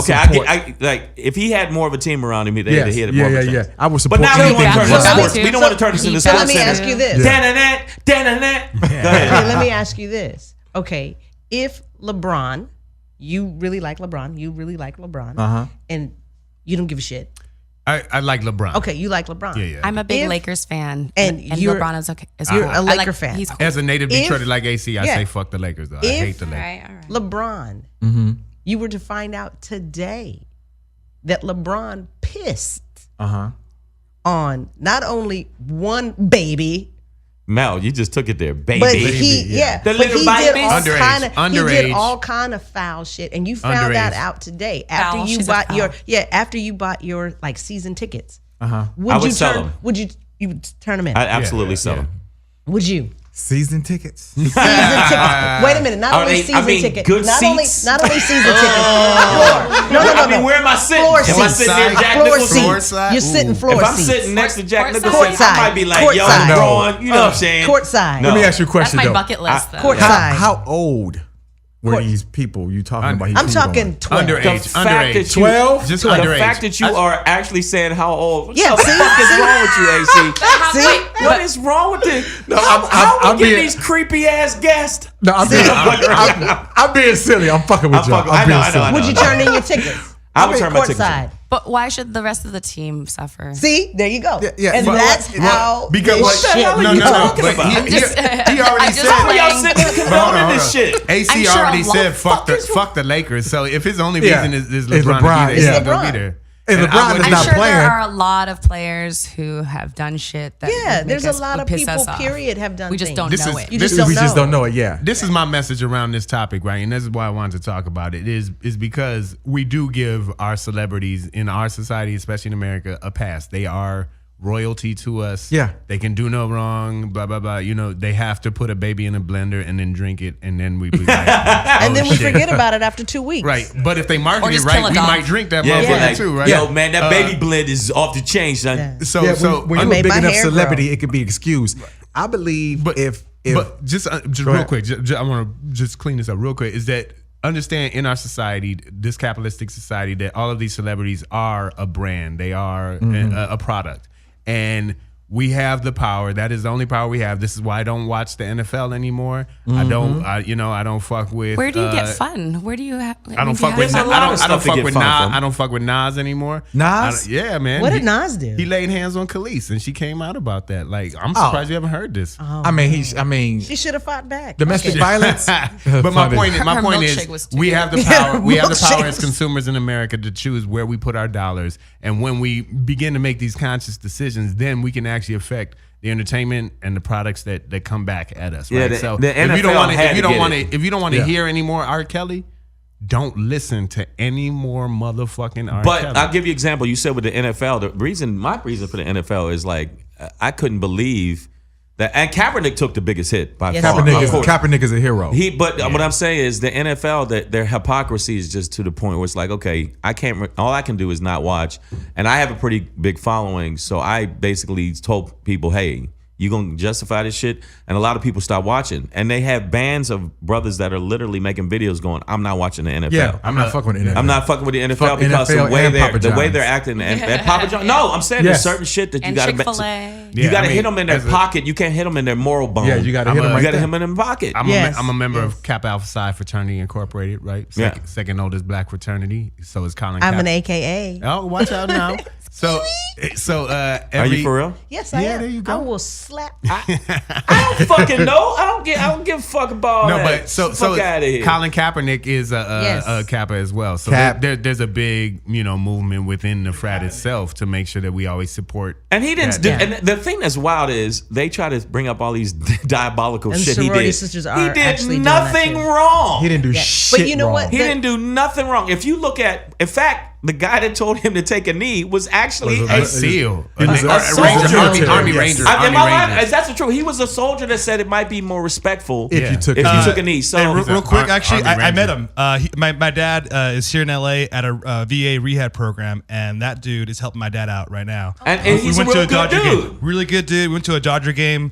support. Like if he had more of a team around him, he Yes, had more of a yeah. chance. I would support But now we don't anything want to turn LeBron this Yeah. sports. Me We too. don't want to turn this into So sports. let me ask you this. Da-na-na. Okay, let me ask you this. Okay, if LeBron, you really like LeBron, and you don't give a shit. I like LeBron. Okay, you like LeBron. Yeah. I'm a big If- Lakers fan, and and you're- LeBron is okay. Is you're cool. a I Laker like, fan. He's cool. As a native If- Detroiter like AC, I yeah. say fuck the Lakers though. I If- hate the Lakers. All right. LeBron, you were to find out today that LeBron pissed on not only one baby, Mel, you just took it there, baby. but The but little he babies. did all Underage, kind of underage. foul shit, and you found that Underage. out today after Foul, you she's a bought foul. after you bought your like season tickets. I would sell them. Would you would turn them in? I absolutely sell them. Would you? Season tickets. Season tickets. Wait a minute. Not Are only they- season I mean, tickets. good not seats? only season tickets. Floor. No. I mean, where am I sitting? Floor Am I seats. sitting near Jack Floor Nicholson? seats. Courtside? You're sitting Ooh. floor If I'm seats. sitting next to Jack Courtside. Nicholson, I might be like, yo, Courtside. Braun, you know what I'm saying? Courtside. No. Let me ask you a That's question my though. bucket list, though. Courtside. How old were these people you talking about? I'm talking 12. The Underage. fact Underage. that you, 12? Just the underage. fact that you are actually saying how old. What Yeah, the see? fuck is wrong with you, AC? See? What is wrong with this? No, how I'm we get being- these creepy ass guests? No, I'm being silly. I'm fucking with I'm y'all. fucking- I'm I being know, I know, silly. I know. Would you turn in your tickets? I would turn my tickets in. Courtside. But why should the rest of the team suffer? See, there you go. Yeah, and but- that's how Because this what the shit. hell are no, you no, no. talking But about? he already I'm just said. How are y'all playing. sitting there condoning this shit? AC I'm sure already a lot- said fuck fuck the Lakers. So if his only Yeah. reason is It's LeBron, LeBron, to be there, yeah. he's gonna LeBron. be there. And And LeBron I would- is I'm not sure playing. there are a lot of players who have done shit that Yeah, would there's make a us- lot would of piss people, us off. period, have done We just things. don't This know is- it. You this just is- don't We just know. don't know it. Yeah. This is my message around this topic, right? And this is why I wanted to talk about it. Is because we do give our celebrities in our society, especially in America, a pass. They are royalty to us. Yeah. They can do no wrong, blah, blah, blah. You know, they have to put a baby in a blender and then drink it, and then we be like, And then we shit. forget about it after 2 weeks. Right. But if they market Or it just right, kill a we dog. might drink that Yeah, motherfucker but like, too, right? yo, man, that baby blend is off the chain, son. Yeah. So, Yeah, so when I you're a made big my enough hair celebrity, grow. it could be excused. I believe But if but just Go real ahead. quick, I want to just clean this up real quick. Is that understand in our society, this capitalistic society, that all of these celebrities are a brand. They are a product, and we have the power. That is the only power we have. This is why I don't watch the NFL anymore. I don't fuck with. Where do you get fun? Where do you have? I don't fuck with. There's a lot of I stuff don't to fuck get with fun Nas. from. I don't fuck with Nas anymore. Nas? Yeah, man. What did Nas do? He laid hands on Khalees, and she came out about that. Like, I'm surprised you haven't heard this. I mean, She should have fought back. domestic Okay. violence. But my Funny. point is, Her milkshake was too we good. have the power. We have the power Milkshake as was- consumers in America to choose where we put our dollars, and when we begin to make these conscious decisions, then we can actually affect the entertainment and the products that come back at us. Yeah, Right. the- So the if you don't NFL want to, had if you to don't get want it. to, if you don't want to Yeah. hear any more R. Kelly, don't listen to any more motherfucking R. But Kelly. I'll give you an example. You said with the NFL, my reason for the NFL is like I couldn't believe that, and Kaepernick took the biggest hit by Yes, far. he did. Of course. Kaepernick is a hero. What I'm saying is the NFL, that their hypocrisy is just to the point where it's like, okay, all I can do is not watch, and I have a pretty big following, so I basically told people, hey, you gonna justify this shit? And a lot of people stop watching, and they have bands of brothers that are literally making videos going, I'm not watching the NFL. yeah, I'm not fucking with the NFL. I'm not fucking with the NFL Fuck because NFL the way and Papa they're John's. acting and Papa John. No, I'm saying Yes. there's certain shit that you And got Chick-fil-A. you got to I mean, hit them in their as a- pocket. You can't hit them in their moral bone. Yeah, you got to hit him right You got to there. hit them in the pocket. Yes. I'm a member Yes. of Kappa Alpha Psi Fraternity Incorporated, right? Yeah. Second oldest black fraternity. So is Colin. I'm an Kaepernick. AKA. Oh, watch out now. So Are every, you for real? Yes, I Yeah, am. there you go. I will slap. I don't fucking know. I don't give a fuck about all No, that. but so fuck out of here. Colin Kaepernick is a Yes. Kappa as well. So Cap. there's a big movement within the frat itself to make sure that we always support. And he didn't. Yeah. And the thing that's wild is they try to bring up all these diabolical And shit he sorority did. sisters He are did actually doing that nothing too. wrong. He didn't do Yeah. shit But you know wrong. what? He didn't do nothing wrong. If you look at, in fact, the guy that told him to take a knee was actually a SEAL. Army Ranger. Am I right? Is that the truth? He was a soldier that said it might be more respectful if you took a knee. So Hey, real quick, actually, Army I met Ranger. him. My dad is here in LA at a VA rehab program, and that dude is helping my dad out right now. And he's a real good dude. Game. Really good dude. We went to a Dodger game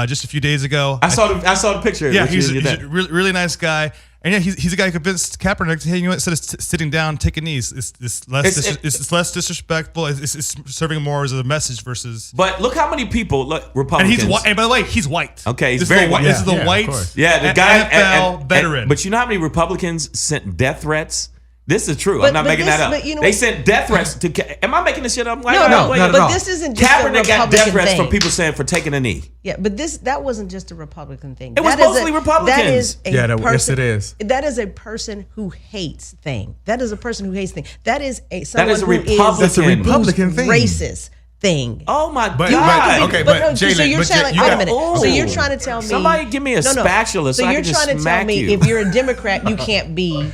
just a few days ago. I saw the picture. Yeah, with you he's and your a dad. really nice guy. And yeah, he's a guy who convinced Kaepernick, hey, you know what, instead of sitting down, take a knee. It's less disrespectful. It's serving more as a message versus. But look how many people, Republicans. And he's white. And by the way, he's white. Okay, he's this very is white. This is the Yeah, white. of course. Yeah, the guy NFL veteran. but you know how many Republicans sent death threats? This is true. But- I'm not but making this- that up. but you know They what- sent death threats to. Am I making this shit up? No, not at but all. this isn't just a Kaepernick got Republican death threats thing. from people saying for taking a knee. Yeah, but that wasn't just a Republican thing. It was That is mostly That Republicans. is a Yeah, person, yes, it is. That is a person who hates thing. That is a person who hates thing. That is a That is a someone who Republican. That's a Republican who's thing. racist thing. Oh my But- God! but- okay, But no, so Jalen, you're but trying to you wait a got- minute. So Oh. you're trying to tell me Somebody give me a spatula so I you're can just trying to tell smack me you. if you're a Democrat, you can't be.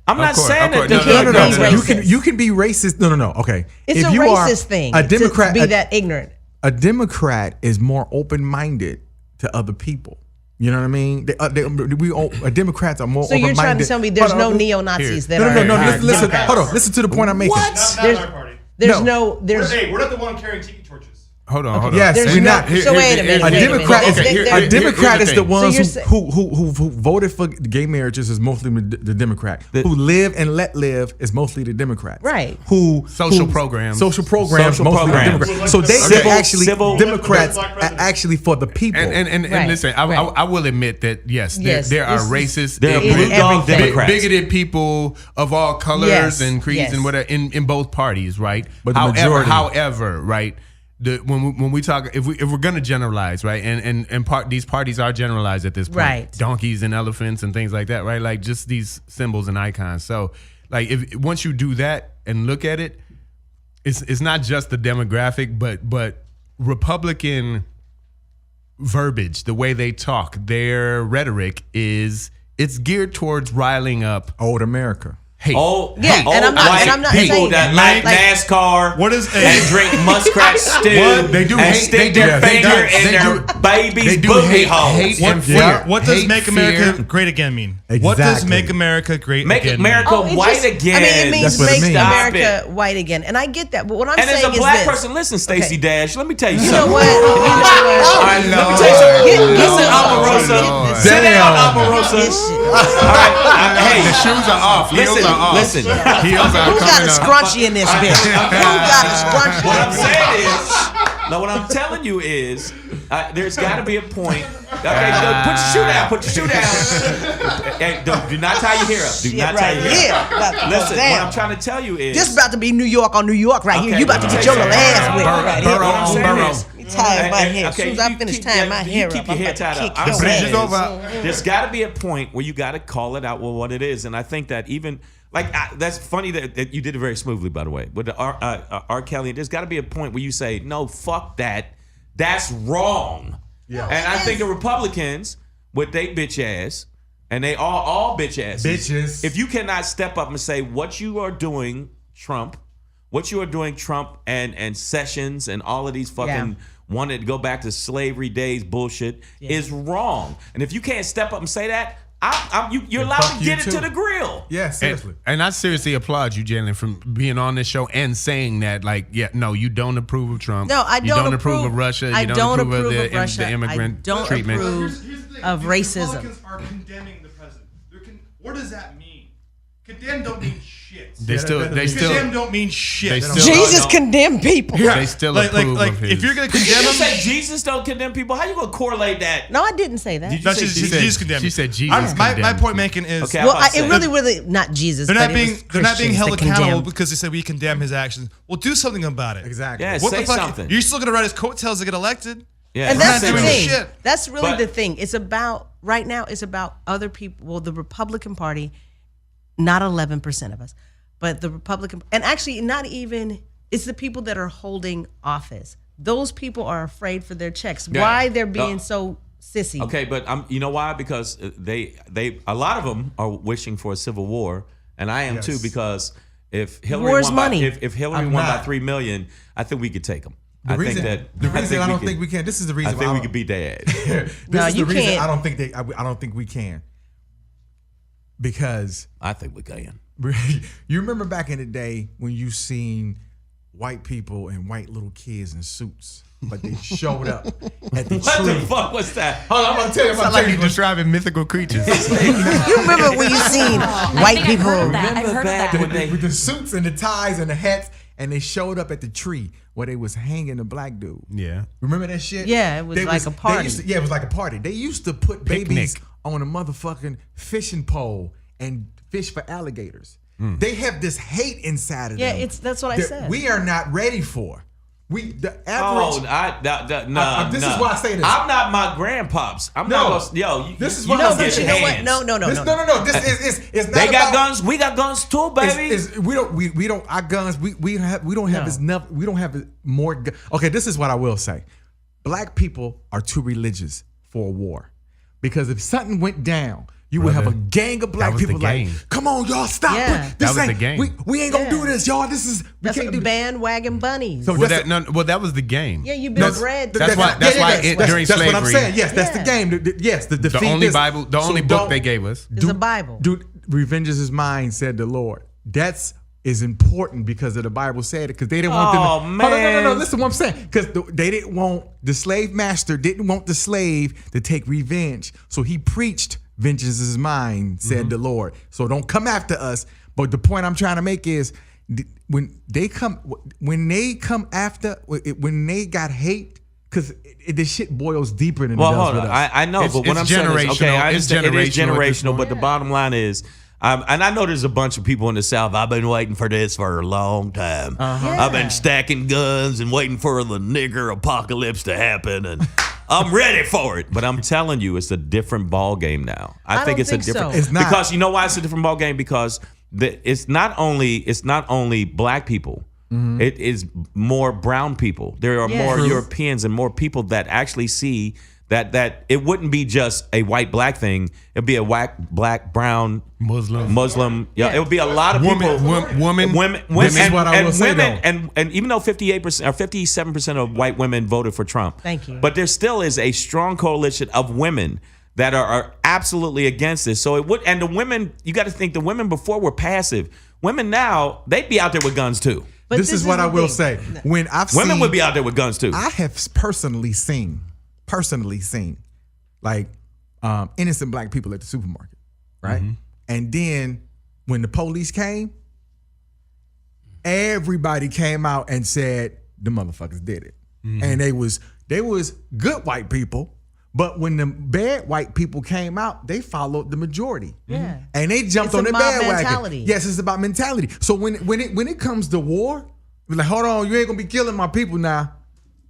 I'm not course, saying of course. that. No, No. Racist. You can be racist. No. Okay. It's if a you are racist thing. A Democrat. to be that ignorant. A Democrat is more open-minded to other people. You know what I mean? Democrats are more So open-minded. you're trying to tell me there's Hold no on. neo-Nazis that No. are Listen. Democrats. Hold on. Listen to the point I'm making. What? There's No. We're not the one carrying tiki torches. Hold on. Yes, There's we're no- not. so wait a minute. A wait Democrat, minute. a Democrat is the thing. ones So you're who voted for gay marriages is mostly the Democrat. Who live and let live is mostly the Democrat. Right. Social programs. mostly the Democrats. So they Civil- are actually civil- Democrats Black are president. actually for the people. And Right, listen, right. I will admit that yes, Yes, there are this is- racist, There are It is blue dog everything. Democrats. bigoted people of all colors Yes, and creeds yes. and whatever in both parties, right? But the majority- however, right? When we talk, if we're gonna generalize, right, and these parties are generalized at this point, Right. donkeys and elephants and things like that, right? Like just these symbols and icons. So, like, if once you do that and look at it, it's not just the demographic, but Republican verbiage, the way they talk, their rhetoric it's geared towards riling up Old America. hate. Oh, Yeah, old and I'm not- white and I'm not people saying that that. like Like- NASCAR. What is a- and drink muskrat stew? What? They do and hate- stick they do- their they finger do- in they their do- baby's they do booty hate- holes. hate What, and fear. what does Hate, make fear. America great again mean? What does Exactly. make America great Make again America mean? it white just- again. I mean, it means That's what it make means. America Stop it. white again, and I get that. But what I'm And as saying a black is this. person, listen, Stacey Dash, let me tell you You know something. what? All right, let me tell you something. Listen, Omarosa. Lord. Sit down, Damn. Omarosa. This shit. All right, hey. The shoes are off. Heels Listen, are off. listen. Heels are Who got coming a up. scrunchie in this bitch? Who got a scrunchie? What I'm saying is, no, what I'm telling you is, there's got to be a point. Okay, put your shoe down. Put your shoe down. Hey, do not tie your hair up. Do Shit not tie right your hair here. up. About to go Listen, down. what I'm trying to tell you is, This about to be New York on New York right here. Okay, You about to let me get tell your you little something. ass whipped right here. what I'm saying Burrow. is, Tie my hair. As okay, soon as I you finish keep- tying my you hair keep up, your I'm hair about to tied kick up. I'm your saying bridge is ass. over. there's got to be a point where you got to call it out with what it is, and I think that even that's funny that you did it very smoothly, by the way, with the R. Kelly. There's got to be a point where you say, no, fuck that, that's wrong. Yeah. And I think the Republicans with they bitch ass, and they all bitch asses. Bitches. If you cannot step up and say what you are doing, Trump, and Sessions and all of these fucking wanted to go back to slavery days bullshit is wrong. And if you can't step up and say that, you're allowed fuck to you get it too. to the grill. Yeah, seriously. And I seriously applaud you, Jaylyn, from being on this show and saying that, like, yeah, no, you don't approve of Trump. No, I You don't don't approve of Russia. I You don't approve of approve of Russia. the immigrant I don't treatment. approve Here's the thing. of The racism. Republicans are condemning the president. What does that mean? Condemn don't mean shit. They still Condemn don't mean shit. they still Jesus condemned people. they still approve of his. if you're gonna Did condemn you him, say Jesus don't condemn people? How you gonna correlate that? No, I didn't say that. Did you no, say she Jesus? condemned. she said Jesus My condemned point people. making is Okay, Well, I'm about to it say. really not Jesus. they're but not it being was they're not being Christians held that condemned. accountable because they said we condemn his actions. Well, do something about it. Exactly. Yeah, What say the fuck? something. You're still gonna ride his coattails to get elected? Yeah, And We're that's not the doing thing. shit. That's really But- the thing. It's about right now. It's about other people. Well, the Republican Party, not 11% of us, but the Republican, and actually not even. It's the people that are holding office. Those people are afraid for their checks. Yeah. Why they're being so sissy? Okay, but you know why? Because they a lot of them are wishing for a civil war, and I am too, because If Hillary Where's won money? if Hillary I'm won by not. 3 million, I think we could take them. The reason I don't think we can. This is the reason I think why we could beat Dad. This No, is you the reason can't. I don't think we can. Because I think we can. you remember back in the day when you seen white people and white little kids in suits, but they showed up at the What tree. the fuck was that? Hold on, I'm gonna tell you. Sound like you're describing mythical creatures. You remember when you seen white think I've people? heard that. I've Remember heard of back that. when with the suits and the ties and the hats, and they showed up at the tree where they was hanging the black dude. Yeah. Remember that shit? Yeah, it was They like a party. Yeah, it was like a party. They used to put babies Picnic. on a motherfucking fishing pole and fish for alligators. They have this hate inside of Yeah, them. that's what I that said. we are not ready for. The Oh, average. no. This is why I say this. I'm not my grandpops. I'm No. not gonna, yo. This is you why don't I say get this. You know what? hands. No. No. This is it's not They got about- guns. We got guns too, baby. We don't our guns we don't have as enough, we don't have more okay, this is what I will say. Black people are too religious for a war. Because if something went down, you would have a gang of black was the people like, game. come on, y'all, stop. Yeah. This That was the ain't- game. We ain't gonna Yeah. do this, y'all. This is That's what the bandwagon bunnies. So Well, that's that was the game. Yeah, you build bread. That's why during that's what I'm slavery- saying. Yes, that's Yeah. the game. Yes, the defeat. The only this. Bible, the So only book don't- they gave us. It's a Bible. Dude, revenge is mine, said the Lord. That's is important because of the Bible said it. Because they didn't want them. Oh, Hold on, man. no. Listen to what I'm saying. Because they didn't want the slave master didn't want the slave to take revenge. So he preached, "Vengeance is mine," said the Lord. So don't come after us. But the point I'm trying to make is when they come after when they got hate. Because this shit boils deeper than it Well, does hold with on. us. I know, It's- but what I'm it's saying is, okay, generational. I It's understand it is generational at this generational, but the point. bottom line is, and I know there's a bunch of people in the South. I've been waiting for this for a long time. I've been stacking guns and waiting for the nigger apocalypse to happen, and I'm ready for it. But I'm telling you, it's a different ball game now. I think don't it's think a different. so. It's not. Because you know why it's a different ball game? Because it's not only black people. It is more brown people. There are Yeah. more True. Europeans and more people that actually see that it wouldn't be just a white black thing. It'd be a white, black, brown, Muslim. Yeah, it would be a lot of people. Women. This is what I will say, women, though. and even though 58% or 57% of white women voted for Trump, Thank you. But there still is a strong coalition of women that are absolutely against this. So it would, and the women, you got to think the women before were passive. Women now, they'd be out there with guns too. But this is what the I will thing. say. When I've Women seen, would be out there with guns too. I have personally seen, like innocent black people at the supermarket, right? And then when the police came, everybody came out and said the motherfuckers did it, and they was good white people. But when the bad white people came out, they followed the majority. Yeah. And they jumped It's on a the mob bandwagon. mentality. Yes, it's about mentality. So when it comes to war, we're like, hold on, you ain't gonna be killing my people now.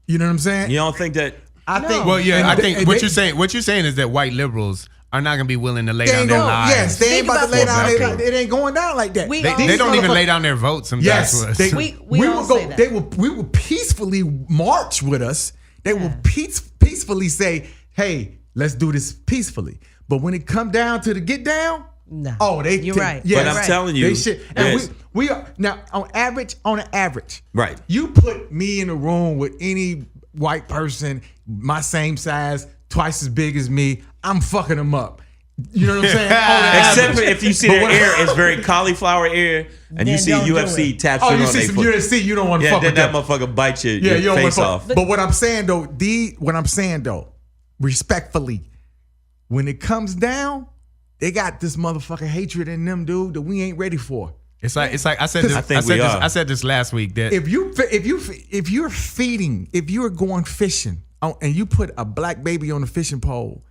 You know what I'm saying? You don't think that? I think. Well, yeah, I think what they- you're saying is that white liberals are not going to be willing to lay They down ain't their gonna, lives. yes, they ain't Think about to about lay what down. black It ain't going down like that. We They all- don't even motherfuckers- lay down their votes sometimes. Yes, for us. they, We we all will go. say that. We will peacefully march with us. They will peacefully say, "Hey, let's do this peacefully." But when it come down to the get down, No. oh, they. You're take- right. Yes, But I'm right. telling you, they shit. And yes. we are now on an average. Right. You put me in a room with any white person, my same size, twice as big as me, I'm fucking them up. You know what I'm saying? On an Except average. for if you see But their when- ear is very cauliflower ear, and you Then see don't do UFC it. tattooed Oh, you on see their some foot. UFC, you don't want to Yeah, fuck then with that them. motherfucker bite your Yeah, you don't want face to off. But what I'm saying though, respectfully, when it comes down, they got this motherfucking hatred in them, dude, that we ain't ready for. It's like I said this. I think we are. I said this last week that If you're going fishing and you put a black baby on a fishing pole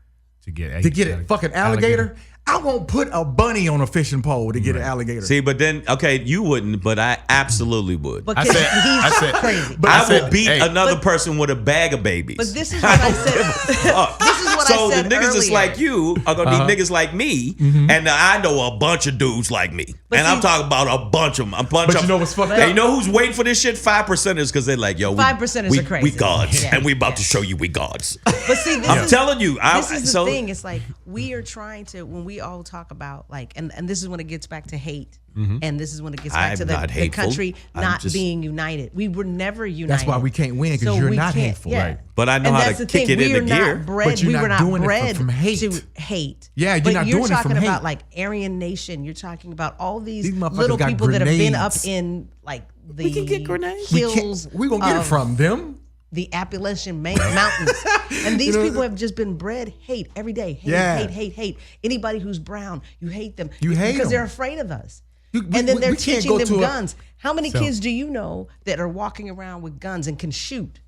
to get a fucking alligator, I won't put a bunny on a fishing pole to get an alligator. See, but then okay, you wouldn't, but I absolutely would. But I he's said- crazy. But I said, will beat hey, another person with a bag of babies. But this is what I said. This is what so I said the niggas that's earlier. like you are gonna need niggas like me, and I know a bunch of dudes like me. And I'm talking about a bunch of them. But you know what's fucked up? And you know who's waiting for this shit? 5%ers, because they're like, yo, 5%ers are crazy. We gods, Yeah. and we about to show you we gods. But see, I'm telling you. This is the thing. It's like we are trying to, when we all talk about like, and this is when it gets back to hate. And this is when it gets back to the country not being united. We were never united. That's why we can't win, because you're not hateful. Yeah. Right. But I know And how that's to the kick thing. it into We are gear. not bred. But you're We were not not doing it bred from hate. to hate. Yeah, you're but not you're doing it from talking about hate. like Aryan Nation. You're talking about all these motherfuckers little got people that have been up grenades. in like the We can get grenades. hills. We're going to get it of from them. the Appalachian Mountains. And these people have just been bred hate every day. Hate. Anybody who's brown, you hate them. You hate because them. they're afraid of us. We- and then they're we can't teaching go them to a- guns. How many kids do you know that are walking around with guns and can shoot?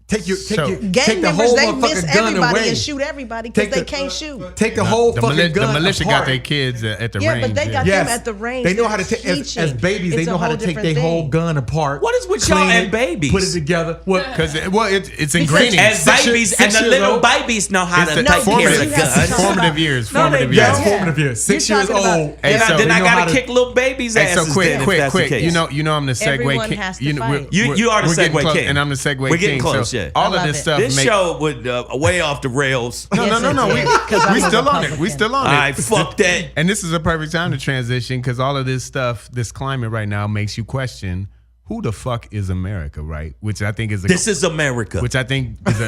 Take Gang the members, whole they miss motherfucking gun everybody away. and shoot everybody because Take they the- can't shoot. Take the whole fucking gun The militia apart. got their kids at the Yeah, range. but they got Yes. them at the range. They know how to They're take as teaching. babies. They It's a know how to whole take their different whole thing. gun apart. What is with y'all clean and it, babies? Put it together. What? Because it's ingraining. As babies, and the little babies know how to take care of the you have to gun. talk Formative years. No, they Formative don't. years. That's formative years. 6 You're years talking about- old. Hey, so Then I they know how gotta to- kick little babies' Hey, asses. so quick. then, if that's the case. You know I'm the segue Everyone king. has to fight. You are the we're getting segue close, king. and I'm the segue We're getting king. close, So yeah. all I of love this it. stuff. This show would way off the rails. No. We still on it. We still on it. I fuck that. And this is a perfect time to transition because all of this stuff, this climate right now, makes you question who the fuck is America, right? Which I think is This is America. which I think is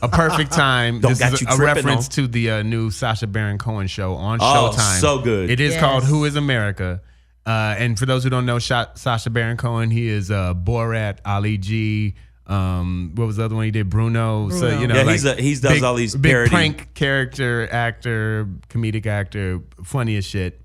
a perfect time. Don't This got is you a tripping reference on. to the new Sacha Baron Cohen show on Oh, Showtime. so good. It is Yes. called Who is America? And for those who don't know, Sacha Baron Cohen, he is Borat, Ali G. What was the other one he did? Bruno. So you know, Yeah, he does all these big parody. prank character, actor, comedic actor, funny as shit.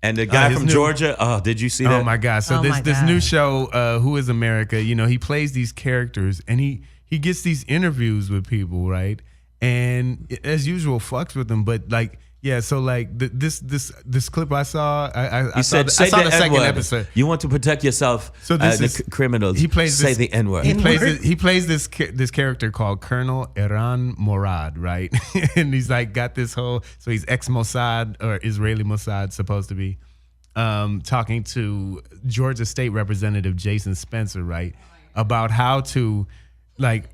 And the guy his from new- Georgia, oh, did you see that? Oh my God! So Oh my this God. new show, Who is America? You know, he plays these characters, and he gets these interviews with people, right? And as usual, fucks with them. But like, yeah. So like this clip I saw, I He saw said, the say the second N-word. episode. You want to protect yourself. So this the is criminals. He plays say this, the N-word. He plays this character called Colonel Iran Morad, right? And he's like got this whole. So he's ex-Mossad or Israeli Mossad, supposed to be. Talking to Georgia State Representative Jason Spencer, right, about how to like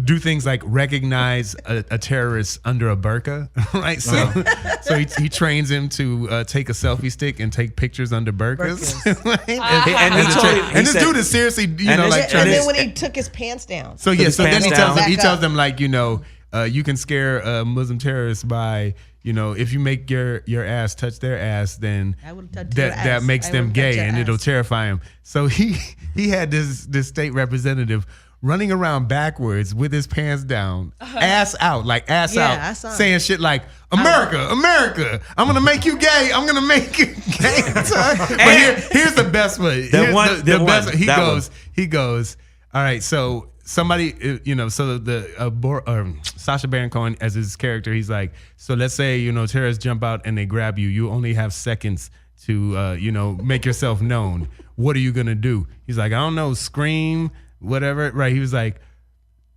do things like recognize a terrorist under a burqa, right? So he trains him to take a selfie stick and take pictures under burqas. Right? And this dude is seriously, like trying And then to. when he took his pants down. So yeah, his so then pants he down. tells them like, you can scare Muslim terrorists by, if you make your ass touch their ass, then I will touch your that ass. makes I them will touch gay your and it'll ass. terrify him. So he had this state representative running around backwards with his pants down, ass out, like ass Yeah, I out, saw it. saying shit like, America, I'm gonna make you gay. I'm gonna make you gay. But here's the best way. He goes, all right, so somebody, so Sacha Baron Cohen as his character, he's like, so let's say, terrorists jump out and they grab you. You only have seconds to, make yourself known. What are you gonna do? He's like, I don't know, scream, whatever. Right? He was like,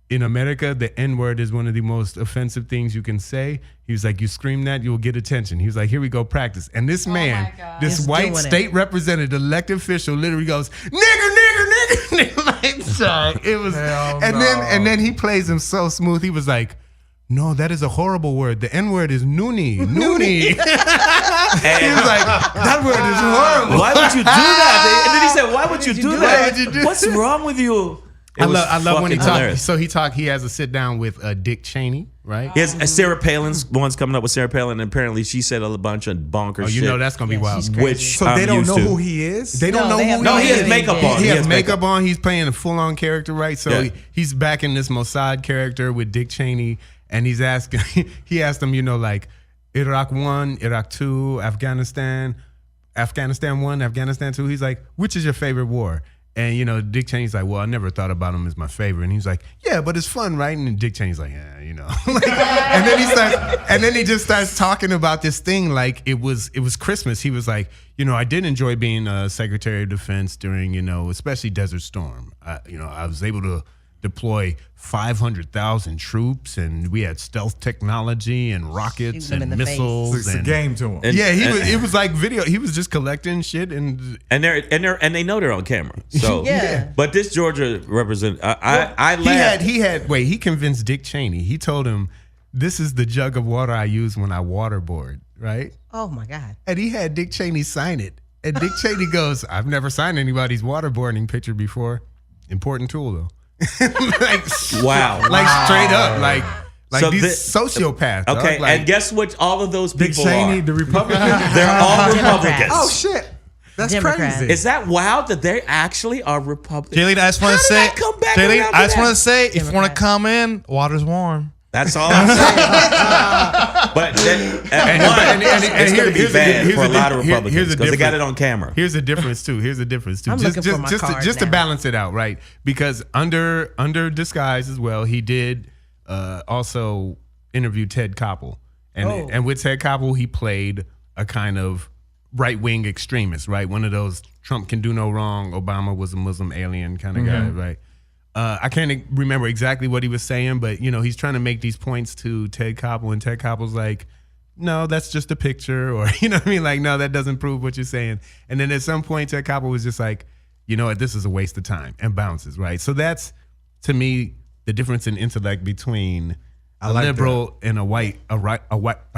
in America, the N-word is one of the most offensive things you can say. He was like, you scream that, you'll get attention. He was like, here we go, practice. And this man, this He's white doing state representative, elected official, literally goes, nigger. Like, so it was, and then he plays him so smooth. He was like, no, that is a horrible word. The N-word is noonie. He was like, that word is horrible. Why would you do that? And then he said, why would you do that? Why would you do What's wrong with you? I love when he fucking talks. hilarious. So he has a sit down with Dick Cheney, right? He has Sarah Palin's one's coming up with Sarah Palin, and apparently she said a bunch of bonkers Oh, shit. that's gonna be wild. she's crazy. Which So I'm they don't used know to. who he is? They don't No, know they who have he No, is. he has makeup on. He has makeup on. He's playing a full-on character, right? So Yeah. he's back in this Mossad character with Dick Cheney, and he's asking. He asked him, like Iraq 1, Iraq 2, Afghanistan 1, Afghanistan 2. He's like, which is your favorite war? And Dick Cheney's like, well, I never thought about him as my favorite. And he's like, yeah, but it's fun, right? And Dick Cheney's like, yeah, and then he just starts talking about this thing like it was Christmas. He was like, I did enjoy being Secretary of Defense during, especially Desert Storm. I was able to deploy 500,000 troops, and we had stealth technology and rockets Shoot them and in the face. missiles. It's a and, game to him. And- yeah, and- it was like video. He was just collecting shit and they know they're on camera. So Yeah. But this Georgia represent. I laughed. he convinced Dick Cheney. He told him, "This is the jug of water I use when I waterboard," right? Oh my God. And he had Dick Cheney sign it. And Dick Cheney goes, "I've never signed anybody's waterboarding picture before. Important tool though." like, Wow. like straight up, like So these this- sociopaths. dog. Okay, like, and guess what? All of those Dick people Cheney, are. the Republican. They're all Republicans. Oh shit, that's Democrats. crazy. Is that wild that they actually are Republicans? Jaylyn, I just want to How did say, that come back Jaylyn, around to I just that? want to say, if you want to Democrat. come in, water's warm. That's all I'm saying. But it's going to be bad for a lot of Republicans because they got it on camera. Here's the difference too. I'm looking for my card just to now. balance it out, right? Because under disguise as well, he did also interview Ted Koppel, and with Ted Koppel, he played a kind of right wing extremist, right? One of those Trump can do no wrong, Obama was a Muslim alien kind of guy, right? I can't remember exactly what he was saying, but he's trying to make these points to Ted Koppel, and Ted Koppel's like, "No, that's just a picture," or you know what I mean, like, "No, that doesn't prove what you're saying." And then at some point, Ted Koppel was just like, "You know what? This is a waste of time," and bounces, right? So that's, to me, the difference in intellect between a like liberal and a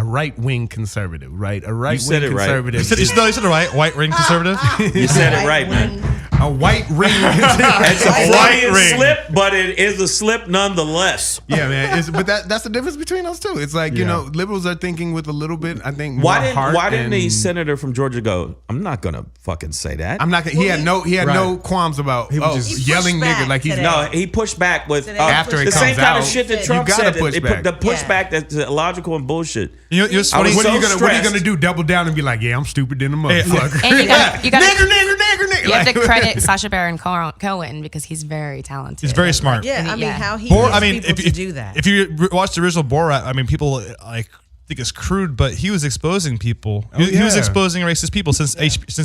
right wing conservative, right? A right said wing it right. conservative. You said it right. White ring conservative. You said it right, man. A white ring. It's a White Freudian ring. slip, but it is a slip nonetheless. Yeah, man. But that's the difference between those two. It's like, liberals are thinking with a little bit, I think, more heart. Why didn't the and- senator from Georgia go, I'm not going to fucking say that? I'm not gonna, he had no qualms about was just- He yelling pushed nigger back like he's today. No, he pushed back with Today. After it the same comes kind of out, shit that you Trump gotta said. push back. The pushback that's illogical and bullshit. You know, it's I funny. was what so are you gonna stressed. do? Double down and be like, yeah, I'm stupid than a motherfucker. And you got nigger. you have to credit Sacha Baron Cohen because he's very talented. He's very smart. Yeah, And I mean, yeah. how he Bor- gets people to do that. If you watch the original Borat, I mean, people like think it's crude, but he was exposing people. He was yeah. exposing racist people since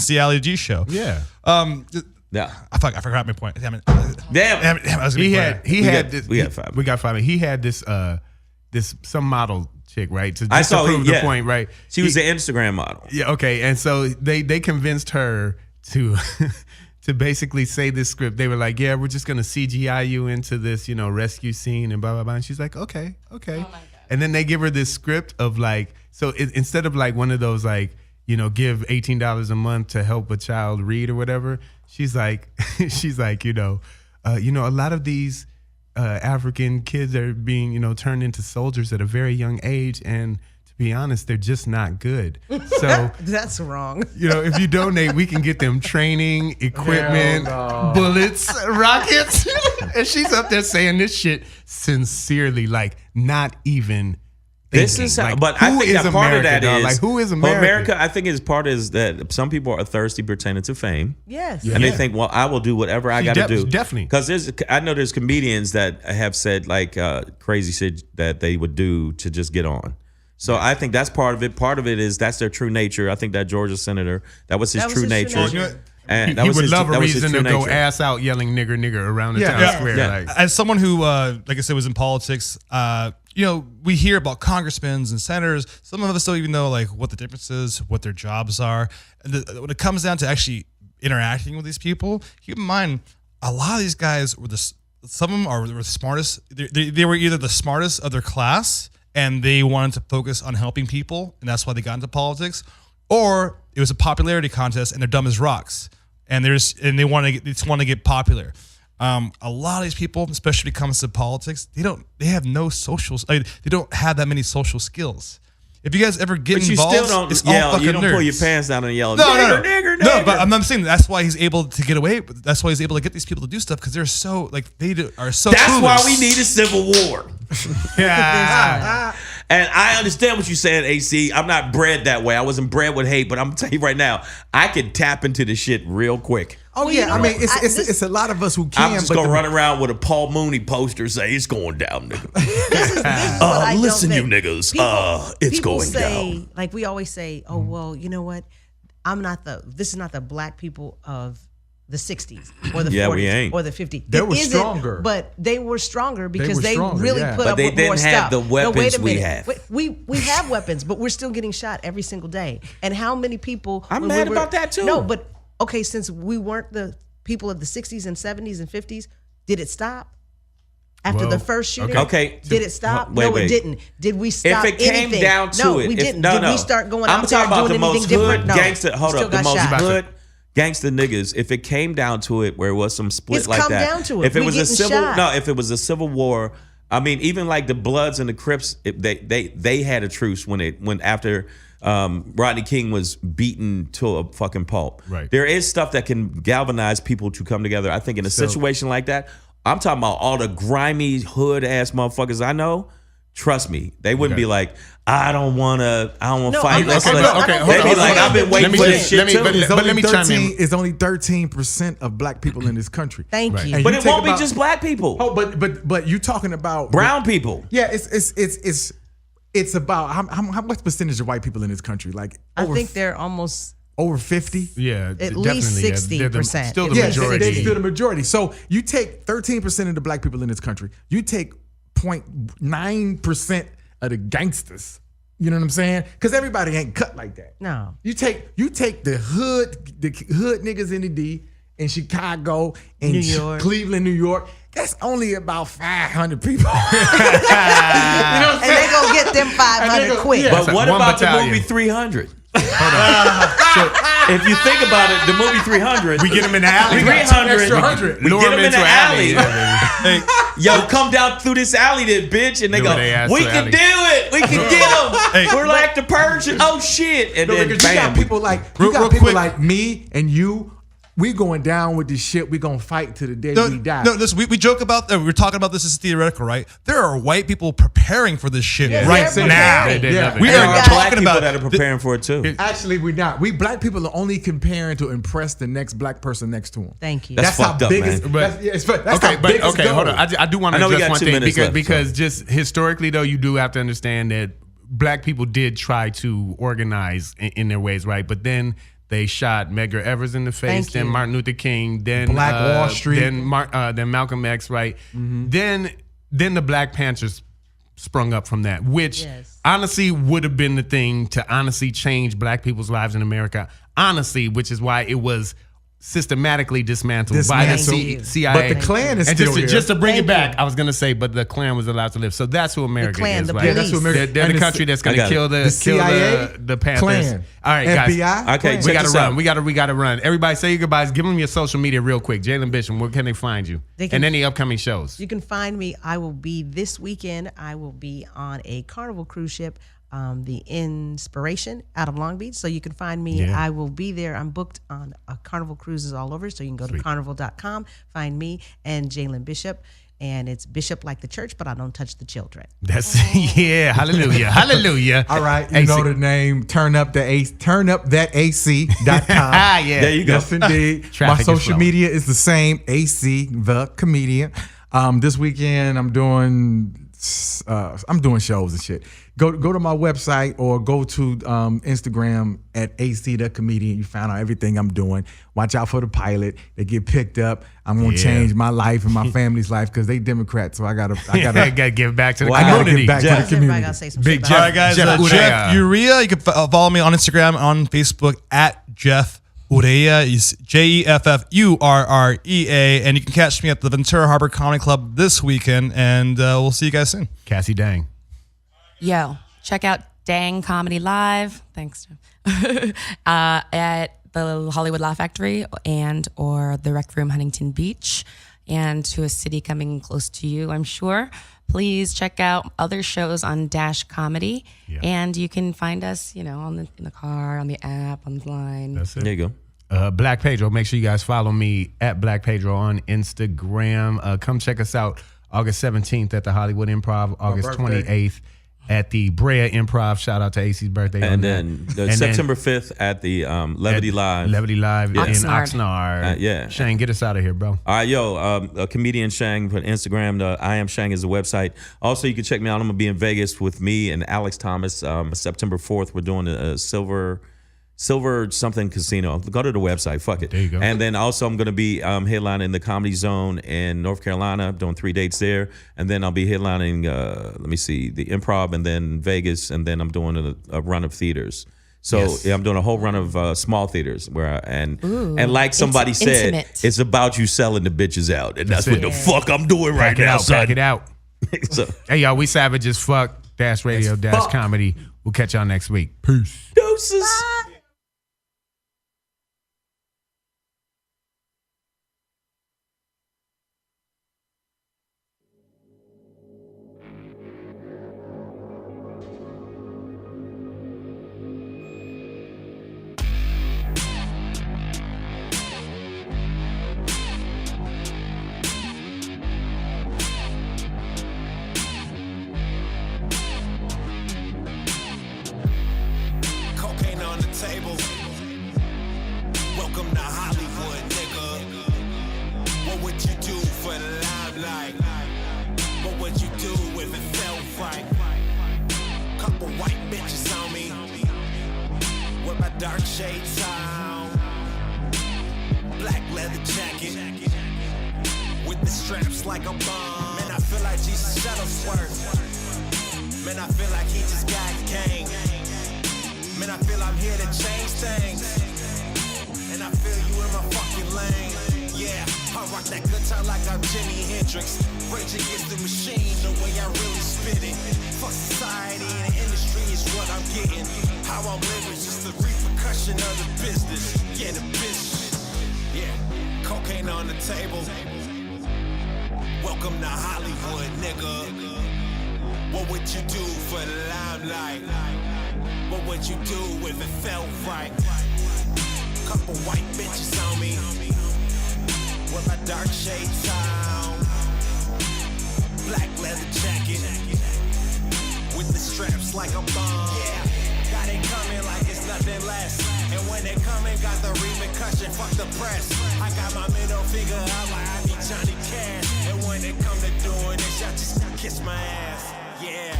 the Ali G show. Yeah. Yeah. I forgot my point. Damn it. Damn. I was gonna He play had it. this. we got 5 minutes. We got 5 minutes. He had this some model chick, right? To, I just to saw prove yeah. the point, right? She was an Instagram model. Yeah, okay. And so they convinced her to to basically say this script. They were like, yeah, we're just gonna CGI you into this, rescue scene and blah blah blah. And she's like, okay. And then they give her this script of like, so instead of like one of those like, give $18 a month to help a child read or whatever, she's like, a lot of these African kids are being, turned into soldiers at a very young age, and to be honest, they're just not good. So, That's wrong. if you donate, we can get them training, equipment, bullets, rockets. And she's up there saying this shit sincerely, like not even. This thinking. is, Like, but who I think is that part of America, that dog? is like who is Well, America? I think is part is that some people are thirsty pertaining to fame. Yes. And they think, well, I will do whatever I got to do. Definitely. Because I know there's comedians that have said like crazy shit that they would do to just get on. So I think that's part of it. Part of it is that's their true nature. I think that Georgia senator, that was his true nature. And that he was would his, love that a was his reason true to go nature. ass out yelling nigger around the town Yeah. square. Yeah. Like, As someone who, like I said, was in politics, we hear about congressmen and senators. Some of us don't even know like what the difference is, what their jobs are. And when it comes down to actually interacting with these people, keep in mind a lot of these guys were some of them were the smartest. They were either the smartest of their class, and they wanted to focus on helping people, and that's why they got into politics, or it was a popularity contest, and they're dumb as rocks, and they just want to get popular. A lot of these people, especially when it comes to politics, they have no social, they don't have that many social skills. If you guys ever get But you involved, still don't it's all yell. fucking You don't pull nerds. your pants down and yell. No, nigger. No, but I'm saying that's why he's able to get away. That's why he's able to get these people to do stuff because they're so like are so. That's clueless. why we need a civil war. yeah. And I understand what you're saying, AC. I'm not bred that way. I wasn't bred with hate, but I'm telling you right now, I can tap into the shit real quick. Oh Well, yeah, you know I mean, what? it's a lot of us who can. I'm just but gonna the- run around with a Paul Mooney poster say it's going down, nigga. This is what I don't listen, you think. niggas. It's people going say, down. Like we always say, oh well, you know what? This is not the black people of the 60s or the Yeah, we 40s ain't. or the 50s. They It were isn't, stronger. But they were stronger because were they stronger, really yeah. put But up they with more didn't have stuff. the weapons wait a we minute. have. We have weapons, but we're still getting shot every single day. And how many people? I'm when mad we were- about that, too. No, but okay, since we weren't the people of the 60s and 70s and 50s, did it stop? After Well, the first shooting, okay. did it stop? Wait, No, wait. it didn't. Did we stop If it came anything? down to no, it, we if- didn't. no, Did no. we start going I'm out there talking about doing the anything most different? hood No. gangster. Hold Still up, the got most shot. hood gangster niggas. If it came down to it, where it was some split It's like come that, down to it. if it We was a getting civil, shot. no, if it was a civil war, I mean, even like the Bloods and the Crips, they had a truce when after Rodney King was beaten to a fucking pulp. Right. There is stuff that can galvanize people to come together. I think in a situation like that, I'm talking about all the grimy hood ass motherfuckers I know. Trust me, they wouldn't be like, I don't want to No, fight. I'm not- Let's I'm let-" not- okay, I don't hold They'd on, be hold like, on. I've been waiting Let me for say- this shit let me- too. but It's let only me chime 13. in. It's only 13% of black people in this country. Thank Right. you. And But you it take won't be about- just black people. Oh, but you talking about Brown people. Yeah, it's about how much percentage of white people in this country? Like I over, think they're almost over 50. Yeah, At definitely, least yeah. 60%. They're still the Yeah, majority. they still the majority. So you take 13% of the black people in this country. You take 0.9% of the gangsters. You know what I'm saying? Because everybody ain't cut like that. no. You take the hood niggas in the D in Chicago, in New York. Cleveland, New York. That's only about 500 people. And they gonna get them 500 quick. yeah. But That's what one about battalion. the movie 300? If you think about it, the movie 300. We get them in the alley. 300. We Lure get 'em them in into the an alley. alley. Yo, come down through this alley, then, bitch. And they Do go, what they ask we for can alley. do it. We can get them. Hey. We're like the Persian. Oh, shit. And No, then, because you bam. got people like Real quick. like me and you. We going down with this shit. We gonna fight to the day No, we die. no, listen, we joke about that. We're talking about this as theoretical, right? There are white people preparing for this shit Yeah, right they're now. preparing. They Yeah. love it. We And are there are talking black people about that are preparing for it, too. Actually, we're not. We black people are only comparing to impress the next black person next to them. Thank you. That's fucked up, man. That's, yeah, that's Okay, how but big it's okay, going. hold on. I do want I to know we address got one 2 thing minutes because left, just historically though, you do have to understand that black people did try to organize in their ways, right? But then they shot Medgar Evers in the face, Thank then you. Martin Luther King, then Black Wall Street. then Malcolm X, right? Then the Black Panthers sprung up from that, which Yes. honestly would have been the thing to honestly change black people's lives in America. Honestly, which is why it was systematically dismantled by the Dismantled. CIA. But the Klan is and still here. just to bring Thank it back, you. I was gonna say, but the Klan was allowed to live. So that's who America Klan, is, the right? police. That's who America- They're and the the- country that's I gonna got kill it. the The CIA, the Panthers. Klan, All right, guys. FBI. Okay, Klan. check We gotta this run. out. We gotta run. Everybody say your goodbyes. Give them your social media real quick. Jaylyn Bishop, where can they find you? They can- And any upcoming shows. You can find me. I will be this weekend. I will be on a Carnival cruise ship, the Inspiration out of Long Beach. So you can find me. Yeah. I will be there. I'm booked on Carnival cruises all over. So you can go to carnival.com, find me and Jaylyn Bishop. And it's Bishop like the church, but I don't touch the children. That's yeah. Hallelujah. Hallelujah. All right, you Hey, know see- the name. turnup.ac.com. Ah, yeah. There you go. Yes, indeed. My Traffic is social flowing. media is the same. AC the comedian. This weekend I'm doing shows and shit. Go to my website or go to Instagram at AC the comedian. You find out everything I'm doing. Watch out for the pilot. They get picked up. I'm gonna change my life and my family's life because they Democrats. So I gotta gotta give back to the I gotta community. give back to Jeff. the Everybody community. gotta say some Big shit Jeff. All about right, guys. Jeff Urea. Jeff Urea. You can follow me on Instagram, on Facebook at Jeff Urea. Is JEFFURREA. And you can catch me at the Ventura Harbor Comedy Club this weekend. And we'll see you guys soon. Cassie Dang. Yo, check out Dang Comedy Live. Thanks. At the Hollywood Laugh Factory and or the Rec Room Huntington Beach, and to a city coming close to you, I'm sure. Please check out other shows on Dash Comedy, and you can find us, in the car, on the app, online. That's it. There you go. Black Pedro. Make sure you guys follow me at Black Pedro on Instagram. Come check us out August 17th at the Hollywood Improv, August 28th at the Brea Improv. Shout out to AC's birthday. on And that. then September 5th at the Levity Live. Levity Live in Oxnard. Oxnard. Yeah. Shane, get us out of here, bro. All right, a comedian Shang for Instagram. I Am Shang is the website. Also, you can check me out. I'm gonna be in Vegas with me and Alex Thomas. September 4th, we're doing a silver Silver something casino. Go to the website. Fuck it. There you go. And then also I'm going to be headlining the Comedy Zone in North Carolina. I'm doing 3 dates there. And then I'll be headlining, the Improv and then Vegas. And then I'm doing a run of theaters. So Yes. I'm doing a whole run of small theaters and like somebody said, intimate. it's about you selling the bitches out. And that's That's what it. the fuck I'm doing right Pack it now, out, son. pack it out. So, Hey, y'all, we savage as fuck. Dash Radio, Dash fuck. Comedy. We'll catch y'all next week. Peace. deuces. Cocaine on the table. Welcome to Hollywood, nigga. What would you do for the limelight? What would you do if it felt right? Couple white bitches on me with my dark shades on. Black leather jacket with the straps like a bomb. Man, I feel like Jesus Shuttlesworth. Man, I feel like he just got gang. Man, I feel I'm here to change things. And I feel you in my fucking lane. Yeah, I rock that guitar like I'm Jimi Hendrix. Rage Against the Machine, the way I really spit it. Fuck society and the industry is what I'm getting. How I'm living is just the repercussion of the business. Yeah, the business. Yeah, cocaine on the table. Welcome to Hollywood, nigga. What would you do for the limelight? What would you do if it felt right? Couple white bitches on me with my dark shades on. Black leather jacket with the straps like a bomb. Yeah, got it coming like it's nothing less. And when they coming, got the repercussion, fuck the press. I got my middle finger out like I need Johnny Cash. And when they come to doing this, y'all just kiss my ass. Yeah,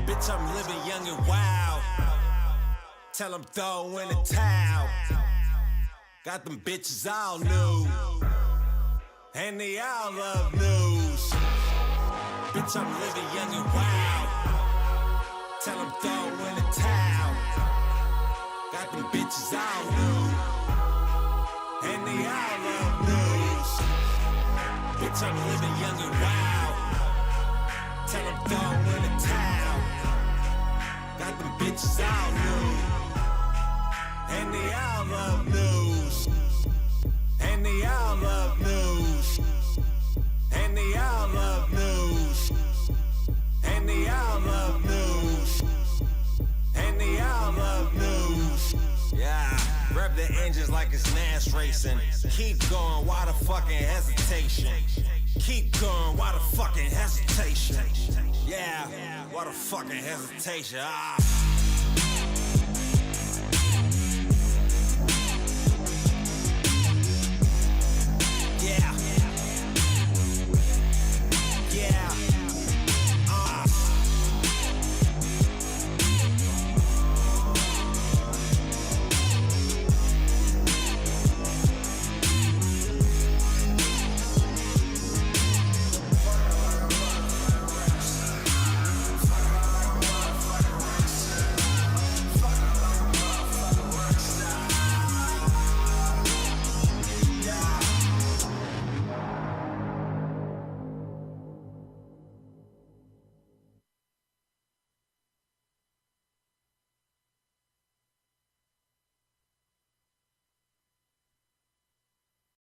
bitch, I'm living young and wild. Tell them throw in the towel. Got them bitches all new. And they all love news. Bitch, I'm living young and wild. Tell them throw in the towel. Got them bitches all new. And they all love news. Bitch, I'm living young and wild. Tell them throw in the towel. Got them bitches all new. And they all love news. And they all love news. And they all love news. And they all love news. And they all love news. Yeah, rev the engines like it's NAS racing. Keep going, why the fucking hesitation? Keep going, why the fucking hesitation? Yeah, why the fucking hesitation?